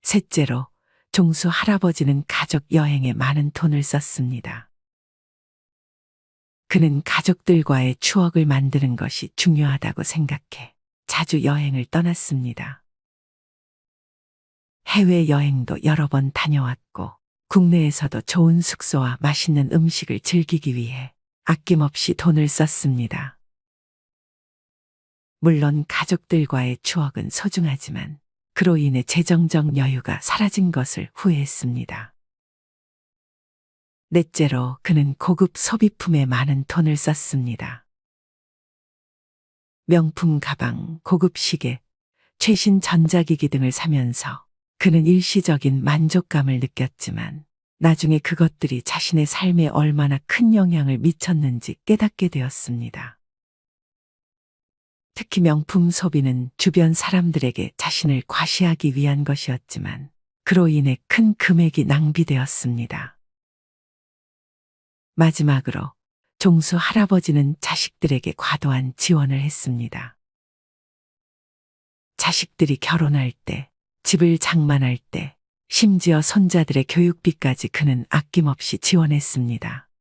셋째로, 종수 할아버지는 가족 여행에 많은 돈을 썼습니다. 그는 가족들과의 추억을 만드는 것이 중요하다고 생각해 자주 여행을 떠났습니다. 해외여행도 여러 번 다녀왔고 국내에서도 좋은 숙소와 맛있는 음식을 즐기기 위해 아낌없이 돈을 썼습니다. 물론 가족들과의 추억은 소중하지만 그로 인해 재정적 여유가 사라진 것을 후회했습니다. 넷째로 그는 고급 소비품에 많은 돈을 썼습니다. 명품 가방, 고급 시계, 최신 전자기기 등을 사면서 그는 일시적인 만족감을 느꼈지만 나중에 그것들이 자신의 삶에 얼마나 큰 영향을 미쳤는지 깨닫게 되었습니다. 특히 명품 소비는 주변 사람들에게 자신을 과시하기 위한 것이었지만 그로 인해 큰 금액이 낭비되었습니다. 마지막으로 종수 할아버지는 자식들에게 과도한 지원을 했습니다. 자식들이 결혼할 때, 집을 장만할 때, 심지어 손자들의 교육비까지 그는 아낌없이 지원했습니다.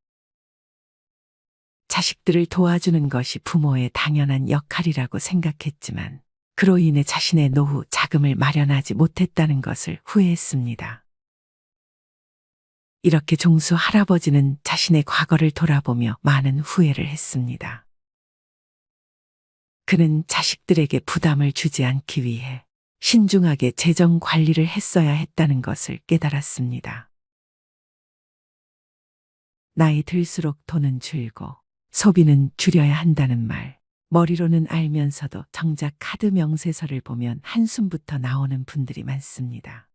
자식들을 도와주는 것이 부모의 당연한 역할이라고 생각했지만 그로 인해 자신의 노후 자금을 마련하지 못했다는 것을 후회했습니다. 이렇게 종수 할아버지는 자신의 과거를 돌아보며 많은 후회를 했습니다. 그는 자식들에게 부담을 주지 않기 위해 신중하게 재정 관리를 했어야 했다는 것을 깨달았습니다. 나이 들수록 돈은 줄고 소비는 줄여야 한다는 말, 머리로는 알면서도 정작 카드 명세서를 보면 한숨부터 나오는 분들이 많습니다.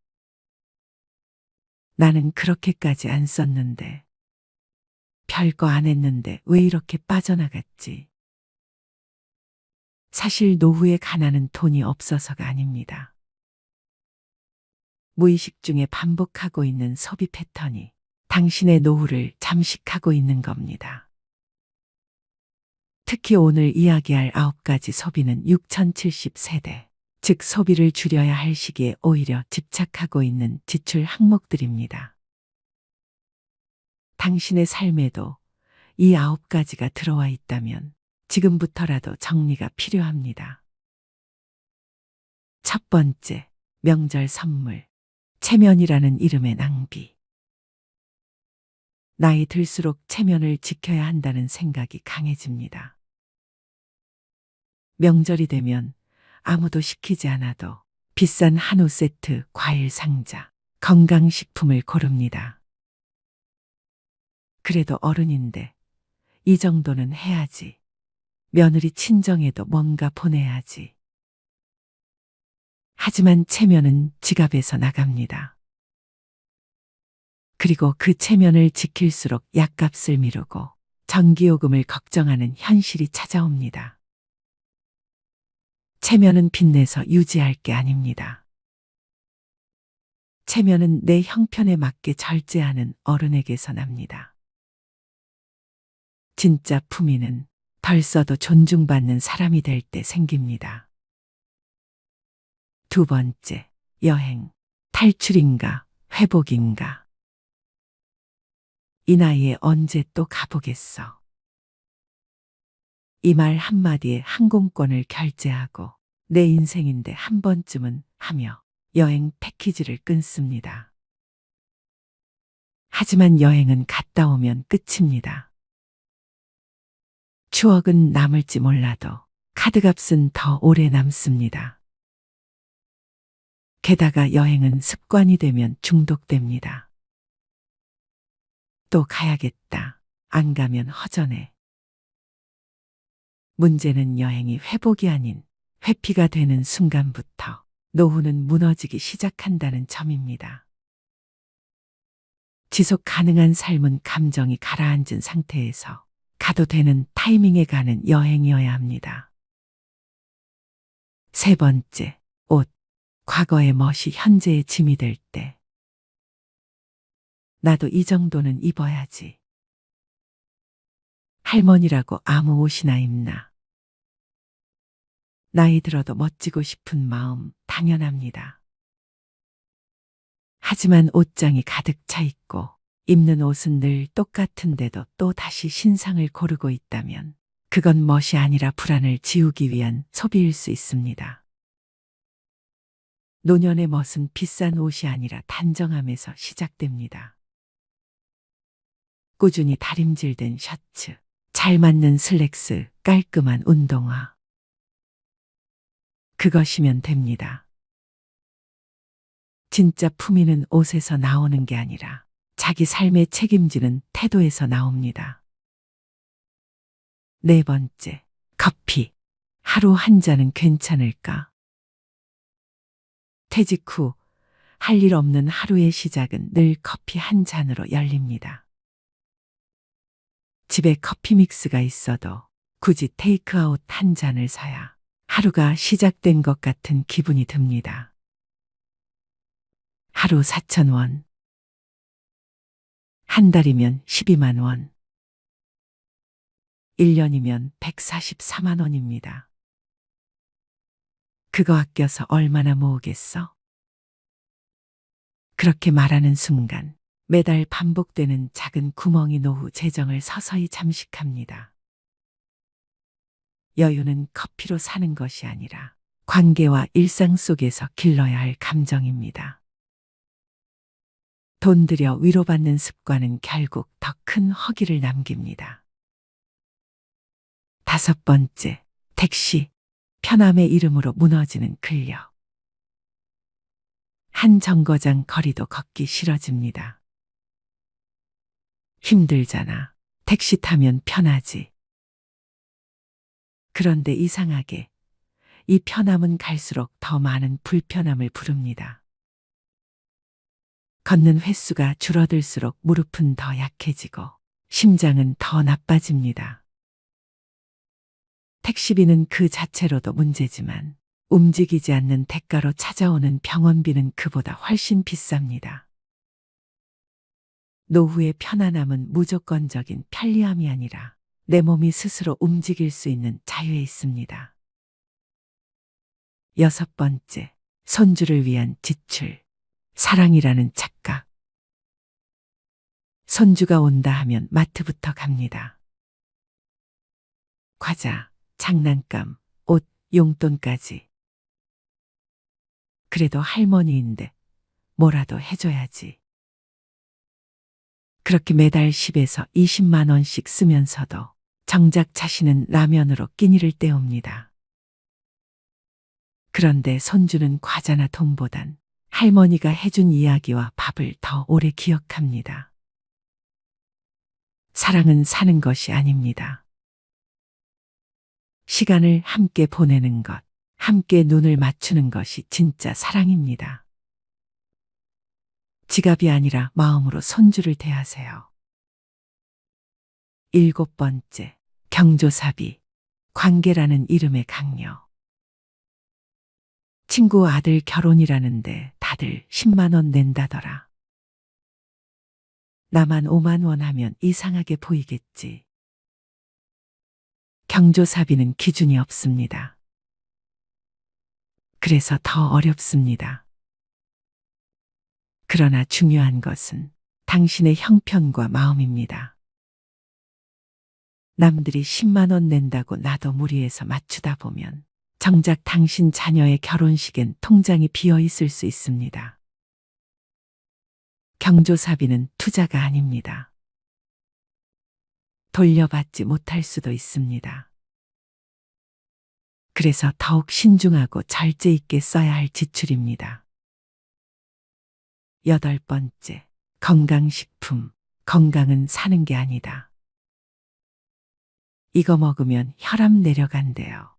나는 그렇게까지 안 썼는데, 별거 안 했는데 왜 이렇게 빠져나갔지? 사실 노후에 가난은 돈이 없어서가 아닙니다. 무의식 중에 반복하고 있는 소비 패턴이 당신의 노후를 잠식하고 있는 겁니다. 특히 오늘 이야기할 9가지 소비는 6070세대, 즉 소비를 줄여야 할 시기에 오히려 집착하고 있는 지출 항목들입니다. 당신의 삶에도 이 9가지가 들어와 있다면 지금부터라도 정리가 필요합니다. 첫 번째, 명절 선물, 체면이라는 이름의 낭비. 나이 들수록 체면을 지켜야 한다는 생각이 강해집니다. 명절이 되면 아무도 시키지 않아도 비싼 한우 세트, 과일 상자, 건강식품을 고릅니다. 그래도 어른인데 이 정도는 해야지. 며느리 친정에도 뭔가 보내야지. 하지만 체면은 지갑에서 나갑니다. 그리고 그 체면을 지킬수록 약값을 미루고 전기요금을 걱정하는 현실이 찾아옵니다. 체면은 빚내서 유지할 게 아닙니다. 체면은 내 형편에 맞게 절제하는 어른에게서 납니다. 진짜 품위는 덜 써도 존중받는 사람이 될 때 생깁니다. 두 번째, 여행, 탈출인가, 회복인가. 이 나이에 언제 또 가보겠어. 이 말 한마디에 항공권을 결제하고 내 인생인데 한 번쯤은 하며 여행 패키지를 끊습니다. 하지만 여행은 갔다 오면 끝입니다. 추억은 남을지 몰라도 카드값은 더 오래 남습니다. 게다가 여행은 습관이 되면 중독됩니다. 또 가야겠다. 안 가면 허전해. 문제는 여행이 회복이 아닌 회피가 되는 순간부터 노후는 무너지기 시작한다는 점입니다. 지속 가능한 삶은 감정이 가라앉은 상태에서 가도 되는 타이밍에 가는 여행이어야 합니다. 세 번째, 옷. 과거의 멋이 현재의 짐이 될 때. 나도 이 정도는 입어야지. 할머니라고 아무 옷이나 입나. 나이 들어도 멋지고 싶은 마음 당연합니다. 하지만 옷장이 가득 차 있고 입는 옷은 늘 똑같은데도 또 다시 신상을 고르고 있다면 그건 멋이 아니라 불안을 지우기 위한 소비일 수 있습니다. 노년의 멋은 비싼 옷이 아니라 단정함에서 시작됩니다. 꾸준히 다림질된 셔츠, 잘 맞는 슬랙스, 깔끔한 운동화. 그것이면 됩니다. 진짜 품위는 옷에서 나오는 게 아니라 자기 삶에 책임지는 태도에서 나옵니다. 네 번째, 커피. 하루 한 잔은 괜찮을까? 퇴직 후 할 일 없는 하루의 시작은 늘 커피 한 잔으로 열립니다. 집에 커피 믹스가 있어도 굳이 테이크아웃 한 잔을 사야 하루가 시작된 것 같은 기분이 듭니다. 하루 4,000원. 한 달이면 12만 원. 1년이면 144만 원입니다. 그거 아껴서 얼마나 모으겠어? 그렇게 말하는 순간 매달 반복되는 작은 구멍이 노후 재정을 서서히 잠식합니다. 여유는 커피로 사는 것이 아니라 관계와 일상 속에서 길러야 할 감정입니다. 돈 들여 위로받는 습관은 결국 더 큰 허기를 남깁니다. 다섯 번째, 택시. 편함의 이름으로 무너지는 근력. 한 정거장 거리도 걷기 싫어집니다. 힘들잖아. 택시 타면 편하지. 그런데 이상하게 이 편함은 갈수록 더 많은 불편함을 부릅니다. 걷는 횟수가 줄어들수록 무릎은 더 약해지고 심장은 더 나빠집니다. 택시비는 그 자체로도 문제지만 움직이지 않는 대가로 찾아오는 병원비는 그보다 훨씬 비쌉니다. 노후의 편안함은 무조건적인 편리함이 아니라 내 몸이 스스로 움직일 수 있는 자유에 있습니다. 여섯 번째, 손주를 위한 지출. 사랑이라는 착각. 손주가 온다 하면 마트부터 갑니다. 과자, 장난감, 옷, 용돈까지. 그래도 할머니인데 뭐라도 해줘야지. 그렇게 매달 10에서 20만 원씩 쓰면서도 정작 자신은 라면으로 끼니를 때웁니다. 그런데 손주는 과자나 돈보단 할머니가 해준 이야기와 밥을 더 오래 기억합니다. 사랑은 사는 것이 아닙니다. 시간을 함께 보내는 것, 함께 눈을 맞추는 것이 진짜 사랑입니다. 지갑이 아니라 마음으로 손주를 대하세요. 일곱 번째, 경조사비. 관계라는 이름의 강요. 친구 아들 결혼이라는데 다들 10만 원 낸다더라. 나만 5만 원 하면 이상하게 보이겠지. 경조사비는 기준이 없습니다. 그래서 더 어렵습니다. 그러나 중요한 것은 당신의 형편과 마음입니다. 남들이 10만 원 낸다고 나도 무리해서 맞추다 보면 정작 당신 자녀의 결혼식엔 통장이 비어 있을 수 있습니다. 경조사비는 투자가 아닙니다. 돌려받지 못할 수도 있습니다. 그래서 더욱 신중하고 절제 있게 써야 할 지출입니다. 여덟 번째, 건강식품. 건강은 사는 게 아니다. 이거 먹으면 혈압 내려간대요.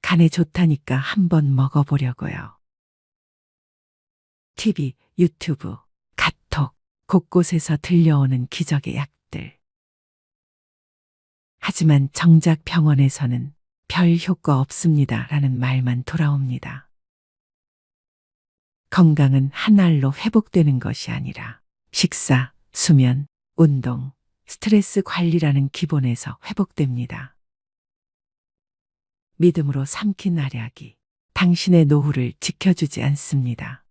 간에 좋다니까 한번 먹어보려고요. TV, 유튜브, 카톡, 곳곳에서 들려오는 기적의 약들. 하지만 정작 병원에서는 별 효과 없습니다 라는 말만 돌아옵니다. 건강은 한 알로 회복되는 것이 아니라 식사, 수면, 운동, 스트레스 관리라는 기본에서 회복됩니다. 믿음으로 삼킨 알약이 당신의 노후를 지켜주지 않습니다.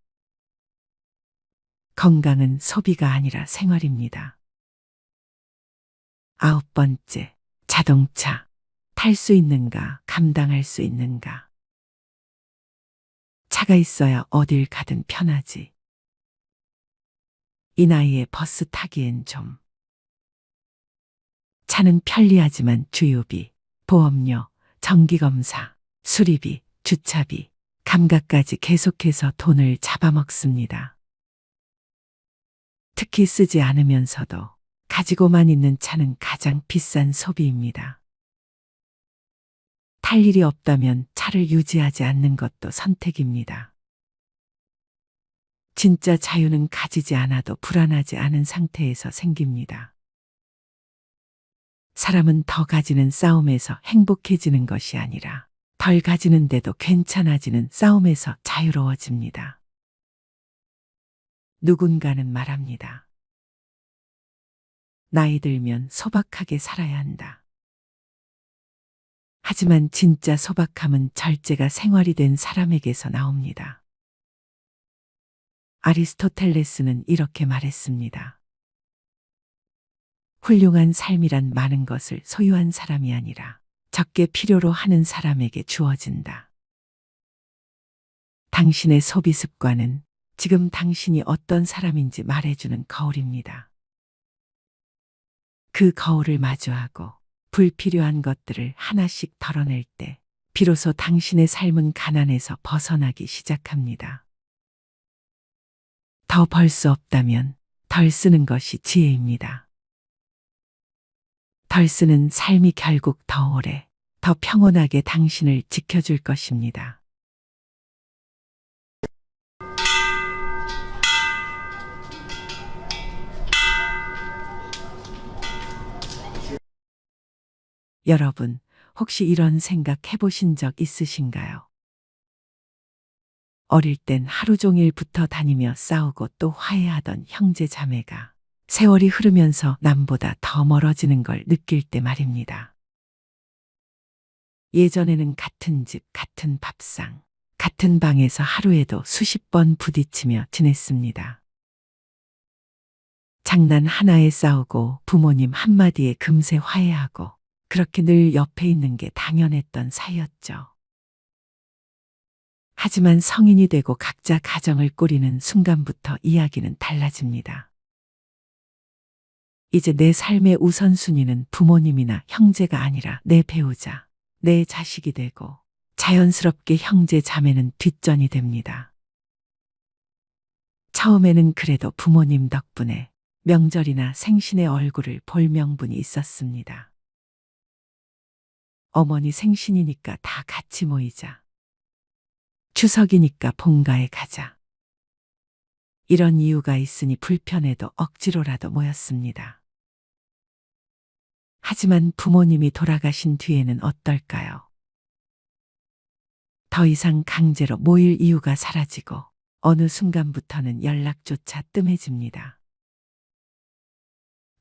건강은 소비가 아니라 생활입니다. 아홉 번째, 자동차. 탈 수 있는가, 감당할 수 있는가. 차가 있어야 어딜 가든 편하지. 이 나이에 버스 타기엔 좀. 차는 편리하지만 주유비, 보험료, 정기검사, 수리비, 주차비, 감각까지 계속해서 돈을 잡아먹습니다. 특히 쓰지 않으면서도 가지고만 있는 차는 가장 비싼 소비입니다. 탈 일이 없다면 차를 유지하지 않는 것도 선택입니다. 진짜 자유는 가지지 않아도 불안하지 않은 상태에서 생깁니다. 사람은 더 가지는 싸움에서 행복해지는 것이 아니라 덜 가지는데도 괜찮아지는 싸움에서 자유로워집니다. 누군가는 말합니다. 나이 들면 소박하게 살아야 한다. 하지만 진짜 소박함은 절제가 생활이 된 사람에게서 나옵니다. 아리스토텔레스는 이렇게 말했습니다. 훌륭한 삶이란 많은 것을 소유한 사람이 아니라 적게 필요로 하는 사람에게 주어진다. 당신의 소비 습관은 지금 당신이 어떤 사람인지 말해주는 거울입니다. 그 거울을 마주하고 불필요한 것들을 하나씩 덜어낼 때 비로소 당신의 삶은 가난에서 벗어나기 시작합니다. 더 벌 수 없다면 덜 쓰는 것이 지혜입니다. 덜 쓰는 삶이 결국 더 오래, 더 평온하게 당신을 지켜줄 것입니다. 여러분, 혹시 이런 생각 해보신 적 있으신가요? 어릴 땐 하루 종일 붙어 다니며 싸우고 또 화해하던 형제 자매가 세월이 흐르면서 남보다 더 멀어지는 걸 느낄 때 말입니다. 예전에는 같은 집, 같은 밥상, 같은 방에서 하루에도 수십 번 부딪히며 지냈습니다. 장난 하나에 싸우고 부모님 한마디에 금세 화해하고 그렇게 늘 옆에 있는 게 당연했던 사이였죠. 하지만 성인이 되고 각자 가정을 꾸리는 순간부터 이야기는 달라집니다. 이제 내 삶의 우선순위는 부모님이나 형제가 아니라 내 배우자, 내 자식이 되고 자연스럽게 형제 자매는 뒷전이 됩니다. 처음에는 그래도 부모님 덕분에 명절이나 생신의 얼굴을 볼 명분이 있었습니다. 어머니 생신이니까 다 같이 모이자. 추석이니까 본가에 가자. 이런 이유가 있으니 불편해도 억지로라도 모였습니다. 하지만 부모님이 돌아가신 뒤에는 어떨까요? 더 이상 강제로 모일 이유가 사라지고 어느 순간부터는 연락조차 뜸해집니다.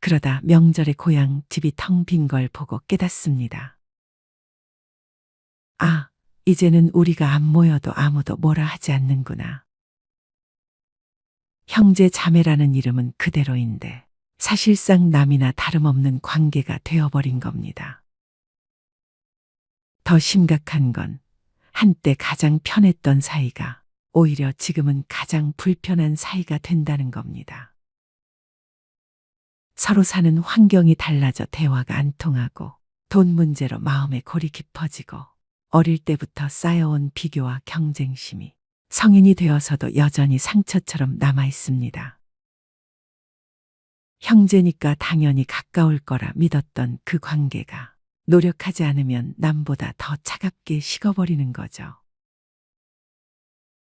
그러다 명절에 고향 집이 텅 빈 걸 보고 깨닫습니다. 아, 이제는 우리가 안 모여도 아무도 뭐라 하지 않는구나. 형제 자매라는 이름은 그대로인데 사실상 남이나 다름없는 관계가 되어버린 겁니다. 더 심각한 건 한때 가장 편했던 사이가 오히려 지금은 가장 불편한 사이가 된다는 겁니다. 서로 사는 환경이 달라져 대화가 안 통하고 돈 문제로 마음의 골이 깊어지고 어릴 때부터 쌓여온 비교와 경쟁심이 성인이 되어서도 여전히 상처처럼 남아 있습니다. 형제니까 당연히 가까울 거라 믿었던 그 관계가 노력하지 않으면 남보다 더 차갑게 식어버리는 거죠.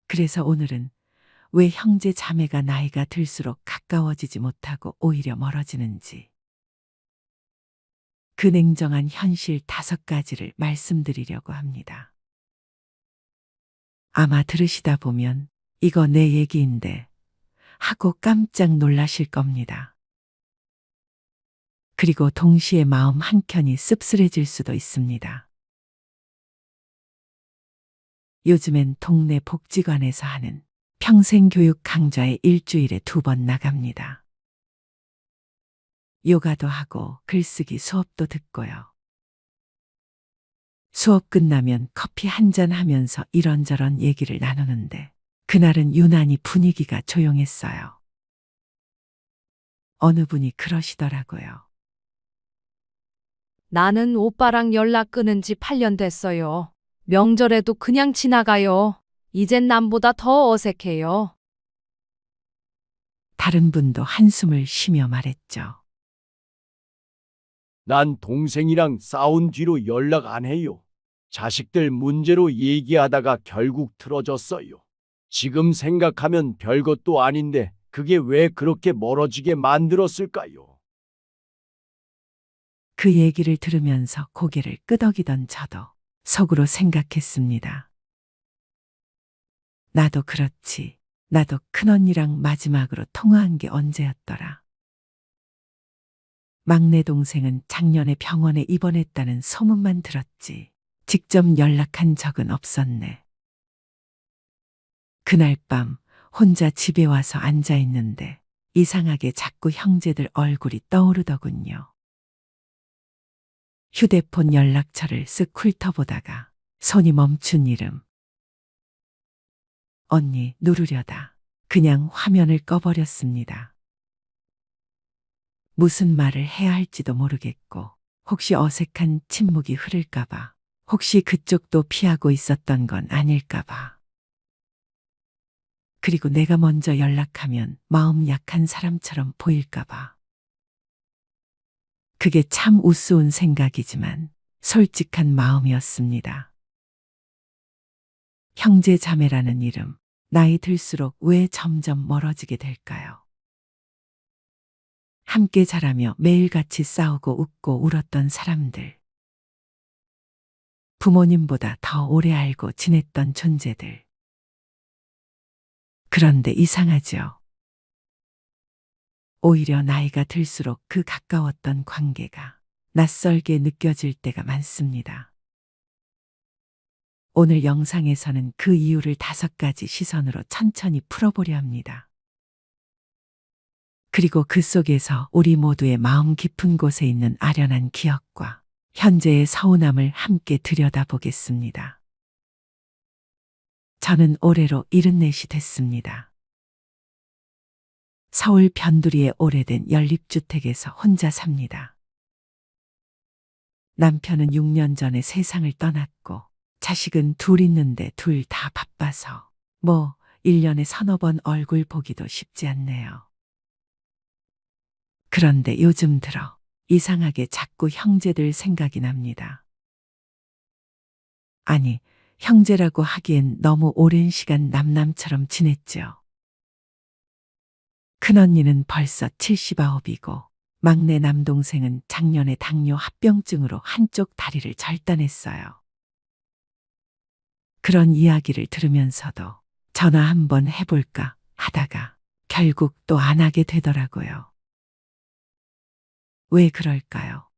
그래서 오늘은 왜 형제 자매가 나이가 들수록 가까워지지 못하고 오히려 멀어지는지 그 냉정한 현실 5가지를 말씀드리려고 합니다. 아마 들으시다 보면 이거 내 얘기인데 하고 깜짝 놀라실 겁니다. 그리고 동시에 마음 한켠이 씁쓸해질 수도 있습니다. 요즘엔 동네 복지관에서 하는 평생교육 강좌에 일주일에 2번 나갑니다. 요가도 하고 글쓰기 수업도 듣고요. 수업 끝나면 커피 한잔 하면서 이런저런 얘기를 나누는데 그날은 유난히 분위기가 조용했어요. 어느 분이 그러시더라고요. 나는 오빠랑 연락 끊은 지 8년 됐어요. 명절에도 그냥 지나가요. 이젠 남보다 더 어색해요. 다른 분도 한숨을 쉬며 말했죠. 난 동생이랑 싸운 뒤로 연락 안 해요. 자식들 문제로 얘기하다가 결국 틀어졌어요. 지금 생각하면 별것도 아닌데 그게 왜 그렇게 멀어지게 만들었을까요? 그 얘기를 들으면서 고개를 끄덕이던 저도 속으로 생각했습니다. 나도 그렇지. 나도 큰언니랑 마지막으로 통화한 게 언제였더라. 막내 동생은 작년에 병원에 입원했다는 소문만 들었지. 직접 연락한 적은 없었네. 그날 밤 혼자 집에 와서 앉아 있는데 이상하게 자꾸 형제들 얼굴이 떠오르더군요. 휴대폰 연락처를 쓱 훑어보다가 손이 멈춘 이름. 언니 누르려다 그냥 화면을 꺼버렸습니다. 무슨 말을 해야 할지도 모르겠고 혹시 어색한 침묵이 흐를까봐 혹시 그쪽도 피하고 있었던 건 아닐까봐 그리고 내가 먼저 연락하면 마음 약한 사람처럼 보일까봐 그게 참 우스운 생각이지만 솔직한 마음이었습니다. 형제 자매라는 이름, 나이 들수록 왜 점점 멀어지게 될까요? 함께 자라며 매일같이 싸우고 웃고 울었던 사람들. 부모님보다 더 오래 알고 지냈던 존재들. 그런데 이상하죠. 오히려 나이가 들수록 그 가까웠던 관계가 낯설게 느껴질 때가 많습니다. 오늘 영상에서는 그 이유를 5가지 시선으로 천천히 풀어보려 합니다. 그리고 그 속에서 우리 모두의 마음 깊은 곳에 있는 아련한 기억과 현재의 서운함을 함께 들여다보겠습니다. 저는 올해로 74이 됐습니다. 서울 변두리의 오래된 연립주택에서 혼자 삽니다. 남편은 6년 전에 세상을 떠났고 자식은 둘 있는데 둘 다 바빠서 1년에 서너 번 얼굴 보기도 쉽지 않네요. 그런데 요즘 들어 이상하게 자꾸 형제들 생각이 납니다. 아니, 형제라고 하기엔 너무 오랜 시간 남남처럼 지냈죠. 큰언니는 벌써 79이고 막내 남동생은 작년에 당뇨 합병증으로 한쪽 다리를 절단했어요. 그런 이야기를 들으면서도 전화 한번 해볼까 하다가 결국 또 안 하게 되더라고요. 왜 그럴까요?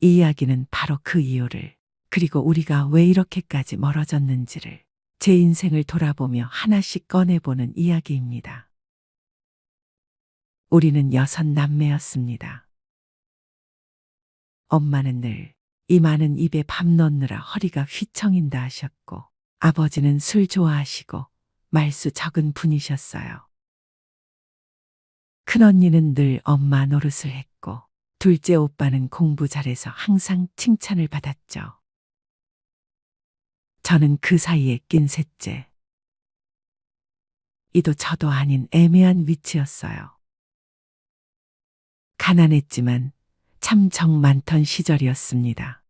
이 이야기는 바로 그 이유를 그리고 우리가 왜 이렇게까지 멀어졌는지를 제 인생을 돌아보며 하나씩 꺼내보는 이야기입니다. 우리는 6남매였습니다. 엄마는 늘 이 많은 입에 밥 넣느라 허리가 휘청인다 하셨고 아버지는 술 좋아하시고 말수 적은 분이셨어요. 큰언니는 늘 엄마 노릇을 했고 둘째 오빠는 공부 잘해서 항상 칭찬을 받았죠. 저는 그 사이에 낀 셋째. 이도 저도 아닌 애매한 위치였어요. 가난했지만 참 정 많던 시절이었습니다.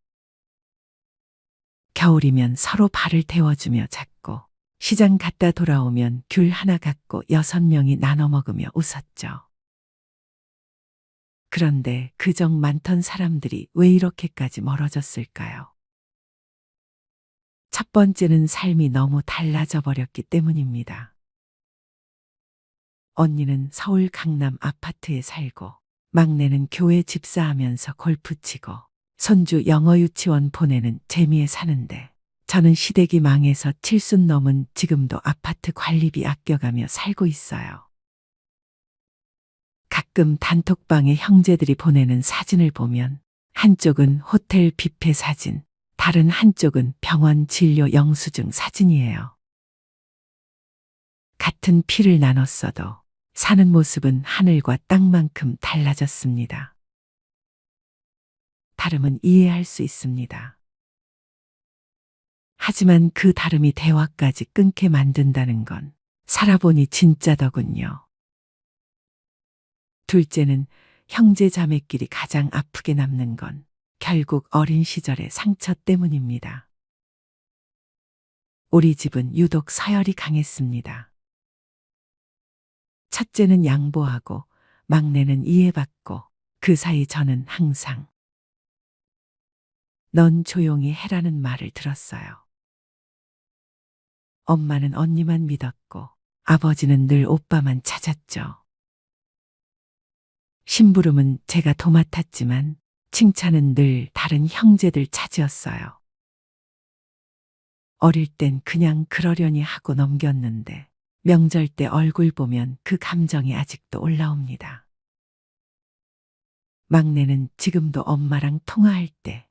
겨울이면 서로 발을 데워주며 잤고 시장 갔다 돌아오면 귤 하나 갖고 6명이 나눠 먹으며 웃었죠. 그런데 그 정 많던 사람들이 왜 이렇게까지 멀어졌을까요? 첫 번째는 삶이 너무 달라져 버렸기 때문입니다. 언니는 서울 강남 아파트에 살고 막내는 교회 집사하면서 골프 치고 손주 영어 유치원 보내는 재미에 사는데 저는 시댁이 망해서 7순 넘은 지금도 아파트 관리비 아껴가며 살고 있어요. 가끔 단톡방에 형제들이 보내는 사진을 보면 한쪽은 호텔 뷔페 사진, 다른 한쪽은 병원 진료 영수증 사진이에요. 같은 피를 나눴어도 사는 모습은 하늘과 땅만큼 달라졌습니다. 다름은 이해할 수 있습니다. 하지만 그 다름이 대화까지 끊게 만든다는 건 살아보니 진짜더군요. 둘째는 형제 자매끼리 가장 아프게 남는 건 결국 어린 시절의 상처 때문입니다. 우리 집은 유독 서열이 강했습니다. 첫째는 양보하고 막내는 이해받고 그 사이 저는 항상 넌 조용히 해라는 말을 들었어요. 엄마는 언니만 믿었고 아버지는 늘 오빠만 찾았죠. 심부름은 제가 도맡았지만 칭찬은 늘 다른 형제들 차지였어요. 어릴 땐 그냥 그러려니 하고 넘겼는데 명절 때 얼굴 보면 그 감정이 아직도 올라옵니다. 막내는 지금도 엄마랑 통화할 때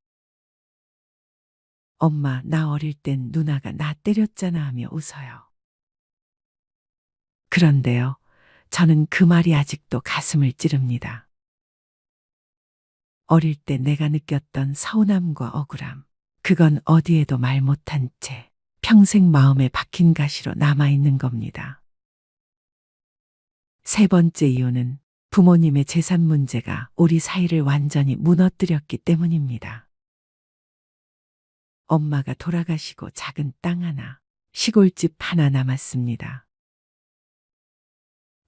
엄마, 나 어릴 땐 누나가 나 때렸잖아 하며 웃어요. 그런데요, 저는 그 말이 아직도 가슴을 찌릅니다. 어릴 때 내가 느꼈던 서운함과 억울함, 그건 어디에도 말 못한 채 평생 마음에 박힌 가시로 남아있는 겁니다. 세 번째 이유는 부모님의 재산 문제가 우리 사이를 완전히 무너뜨렸기 때문입니다. 엄마가 돌아가시고 작은 땅 하나, 시골집 하나 남았습니다.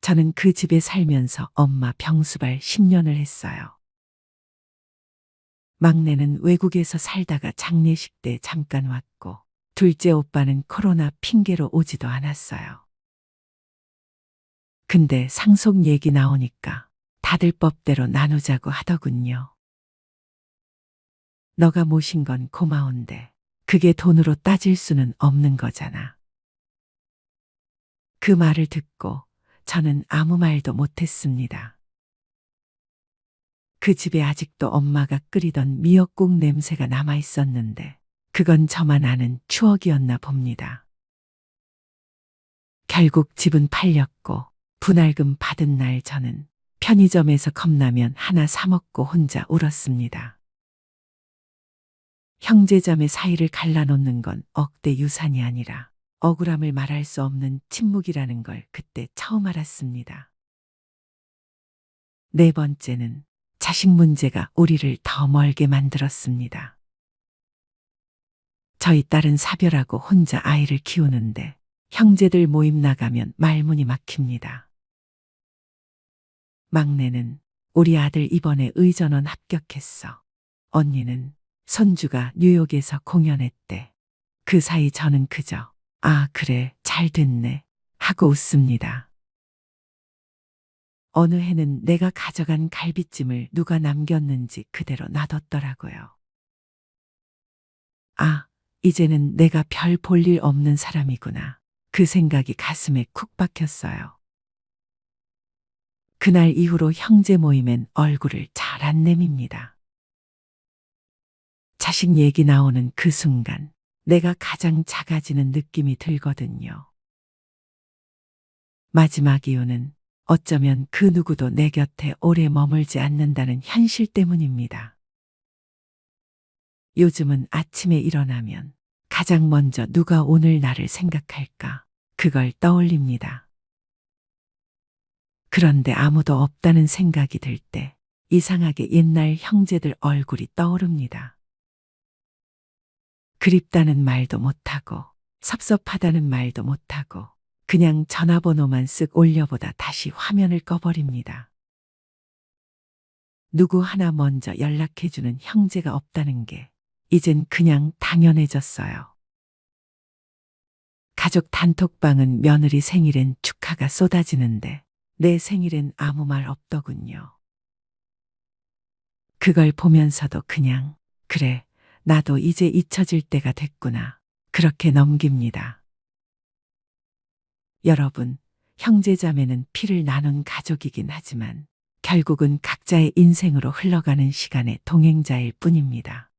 저는 그 집에 살면서 엄마 병수발 10년을 했어요. 막내는 외국에서 살다가 장례식 때 잠깐 왔고, 둘째 오빠는 코로나 핑계로 오지도 않았어요. 근데 상속 얘기 나오니까 다들 법대로 나누자고 하더군요. 너가 모신 건 고마운데 그게 돈으로 따질 수는 없는 거잖아. 그 말을 듣고 저는 아무 말도 못했습니다. 그 집에 아직도 엄마가 끓이던 미역국 냄새가 남아 있었는데 그건 저만 아는 추억이었나 봅니다. 결국 집은 팔렸고 분할금 받은 날 저는 편의점에서 컵라면 하나 사 먹고 혼자 울었습니다. 형제자매 사이를 갈라놓는 건 억대 유산이 아니라 억울함을 말할 수 없는 침묵이라는 걸 그때 처음 알았습니다. 네 번째는 자식 문제가 우리를 더 멀게 만들었습니다. 저희 딸은 사별하고 혼자 아이를 키우는데 형제들 모임 나가면 말문이 막힙니다. 막내는 우리 아들 이번에 의전원 합격했어. 언니는 손주가 뉴욕에서 공연했대. 그 사이 저는 그저 아 그래 잘 됐네 하고 웃습니다. 어느 해는 내가 가져간 갈비찜을 누가 남겼는지 그대로 놔뒀더라고요. 아, 이제는 내가 별 볼 일 없는 사람이구나. 그 생각이 가슴에 쿡 박혔어요. 그날 이후로 형제 모임엔 얼굴을 잘 안 내밉니다. 자식 얘기 나오는 그 순간 내가 가장 작아지는 느낌이 들거든요. 마지막 이유는 어쩌면 그 누구도 내 곁에 오래 머물지 않는다는 현실 때문입니다. 요즘은 아침에 일어나면 가장 먼저 누가 오늘 나를 생각할까 그걸 떠올립니다. 그런데 아무도 없다는 생각이 들 때 이상하게 옛날 형제들 얼굴이 떠오릅니다. 그립다는 말도 못하고 섭섭하다는 말도 못하고 그냥 전화번호만 쓱 올려보다 다시 화면을 꺼버립니다. 누구 하나 먼저 연락해주는 형제가 없다는 게 이젠 그냥 당연해졌어요. 가족 단톡방은 며느리 생일엔 축하가 쏟아지는데 내 생일엔 아무 말 없더군요. 그걸 보면서도 그냥 그래 나도 이제 잊혀질 때가 됐구나 그렇게 넘깁니다. 여러분, 형제자매는 피를 나눈 가족이긴 하지만 결국은 각자의 인생으로 흘러가는 시간의 동행자일 뿐입니다.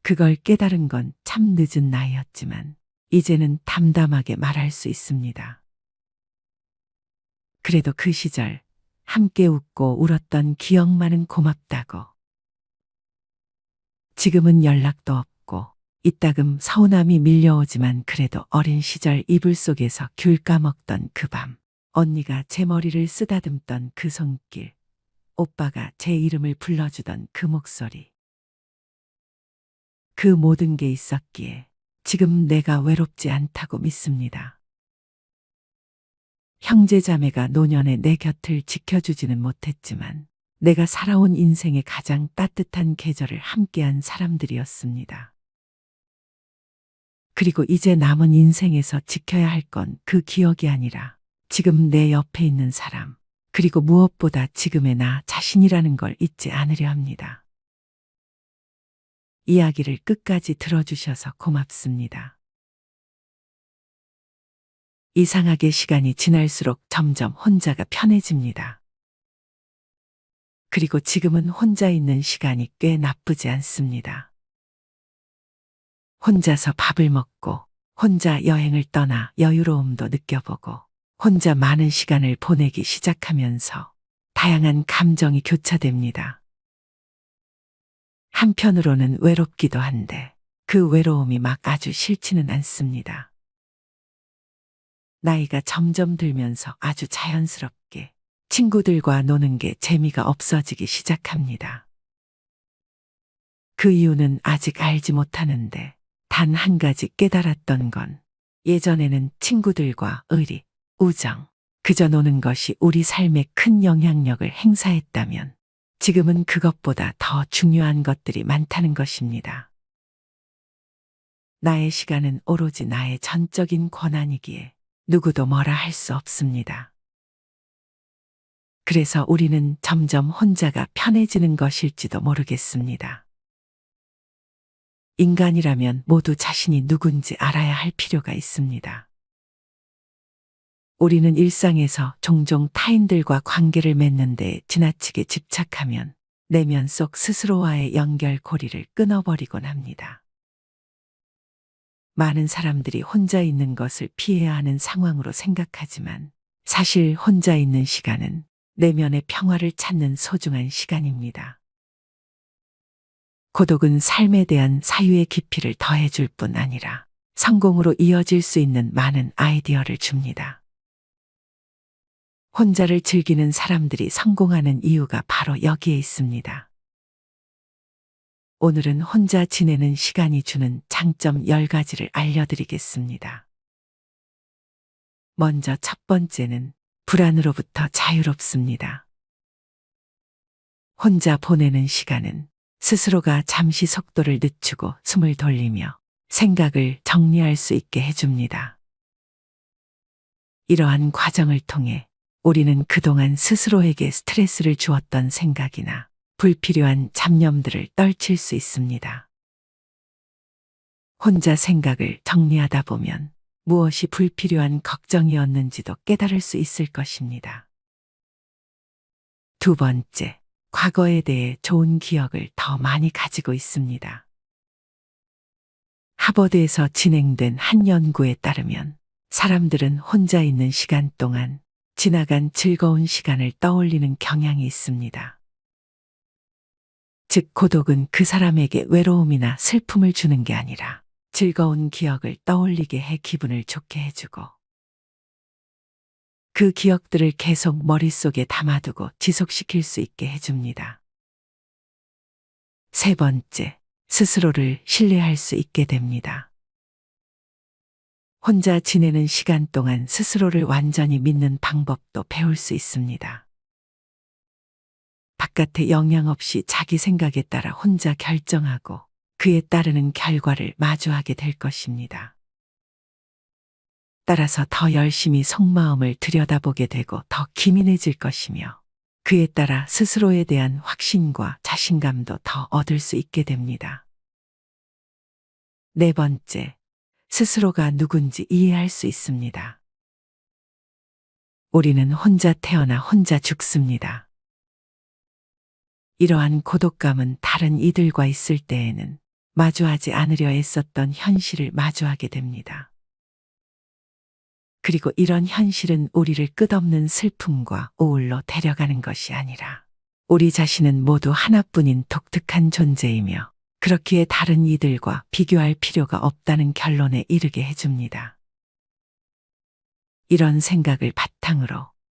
그걸 깨달은 건 참 늦은 나이였지만 이제는 담담하게 말할 수 있습니다. 그래도 그 시절 함께 웃고 울었던 기억만은 고맙다고. 지금은 연락도 없고 이따금 서운함이 밀려오지만 그래도 어린 시절 이불 속에서 귤 까먹던 그 밤, 언니가 제 머리를 쓰다듬던 그 손길, 오빠가 제 이름을 불러주던 그 목소리. 그 모든 게 있었기에 지금 내가 외롭지 않다고 믿습니다. 형제자매가 노년에 내 곁을 지켜주지는 못했지만 내가 살아온 인생의 가장 따뜻한 계절을 함께한 사람들이었습니다. 그리고 이제 남은 인생에서 지켜야 할 건 그 기억이 아니라 지금 내 옆에 있는 사람, 그리고 무엇보다 지금의 나 자신이라는 걸 잊지 않으려 합니다. 이야기를 끝까지 들어주셔서 고맙습니다. 이상하게 시간이 지날수록 점점 혼자가 편해집니다. 그리고 지금은 혼자 있는 시간이 꽤 나쁘지 않습니다. 혼자서 밥을 먹고, 혼자 여행을 떠나 여유로움도 느껴보고, 혼자 많은 시간을 보내기 시작하면서 다양한 감정이 교차됩니다. 한편으로는 외롭기도 한데 그 외로움이 막 아주 싫지는 않습니다. 나이가 점점 들면서 아주 자연스럽게 친구들과 노는 게 재미가 없어지기 시작합니다. 그 이유는 아직 알지 못하는데 단 한 가지 깨달았던 건 예전에는 친구들과 의리, 우정, 그저 노는 것이 우리 삶에 큰 영향력을 행사했다면 지금은 그것보다 더 중요한 것들이 많다는 것입니다. 나의 시간은 오로지 나의 전적인 권한이기에 누구도 뭐라 할 수 없습니다. 그래서 우리는 점점 혼자가 편해지는 것일지도 모르겠습니다. 인간이라면 모두 자신이 누군지 알아야 할 필요가 있습니다. 우리는 일상에서 종종 타인들과 관계를 맺는 데 지나치게 집착하면 내면 속 스스로와의 연결고리를 끊어버리곤 합니다. 많은 사람들이 혼자 있는 것을 피해야 하는 상황으로 생각하지만 사실 혼자 있는 시간은 내면의 평화를 찾는 소중한 시간입니다. 고독은 삶에 대한 사유의 깊이를 더해줄 뿐 아니라 성공으로 이어질 수 있는 많은 아이디어를 줍니다. 혼자를 즐기는 사람들이 성공하는 이유가 바로 여기에 있습니다. 오늘은 혼자 지내는 시간이 주는 장점 10가지를 알려드리겠습니다. 먼저 첫 번째는 불안으로부터 자유롭습니다. 혼자 보내는 시간은 스스로가 잠시 속도를 늦추고 숨을 돌리며 생각을 정리할 수 있게 해줍니다. 이러한 과정을 통해 우리는 그동안 스스로에게 스트레스를 주었던 생각이나 불필요한 잡념들을 떨칠 수 있습니다. 혼자 생각을 정리하다 보면 무엇이 불필요한 걱정이었는지도 깨달을 수 있을 것입니다. 두 번째, 과거에 대해 좋은 기억을 더 많이 가지고 있습니다. 하버드에서 진행된 한 연구에 따르면 사람들은 혼자 있는 시간 동안 지나간 즐거운 시간을 떠올리는 경향이 있습니다. 즉, 고독은 그 사람에게 외로움이나 슬픔을 주는 게 아니라 즐거운 기억을 떠올리게 해 기분을 좋게 해주고 그 기억들을 계속 머릿속에 담아두고 지속시킬 수 있게 해줍니다. 세 번째, 스스로를 신뢰할 수 있게 됩니다. 혼자 지내는 시간 동안 스스로를 완전히 믿는 방법도 배울 수 있습니다. 바깥의 영향 없이 자기 생각에 따라 혼자 결정하고 그에 따르는 결과를 마주하게 될 것입니다. 따라서 더 열심히 속마음을 들여다보게 되고 더 기민해질 것이며 그에 따라 스스로에 대한 확신과 자신감도 더 얻을 수 있게 됩니다. 네 번째, 스스로가 누군지 이해할 수 있습니다. 우리는 혼자 태어나 혼자 죽습니다. 이러한 고독감은 다른 이들과 있을 때에는 마주하지 않으려 애썼던 현실을 마주하게 됩니다. 그리고 이런 현실은 우리를 끝없는 슬픔과 우울로 데려가는 것이 아니라 우리 자신은 모두 하나뿐인 독특한 존재이며 그렇기에 다른 이들과 비교할 필요가 없다는 결론에 이르게 해줍니다. 이런 생각을 바탕으로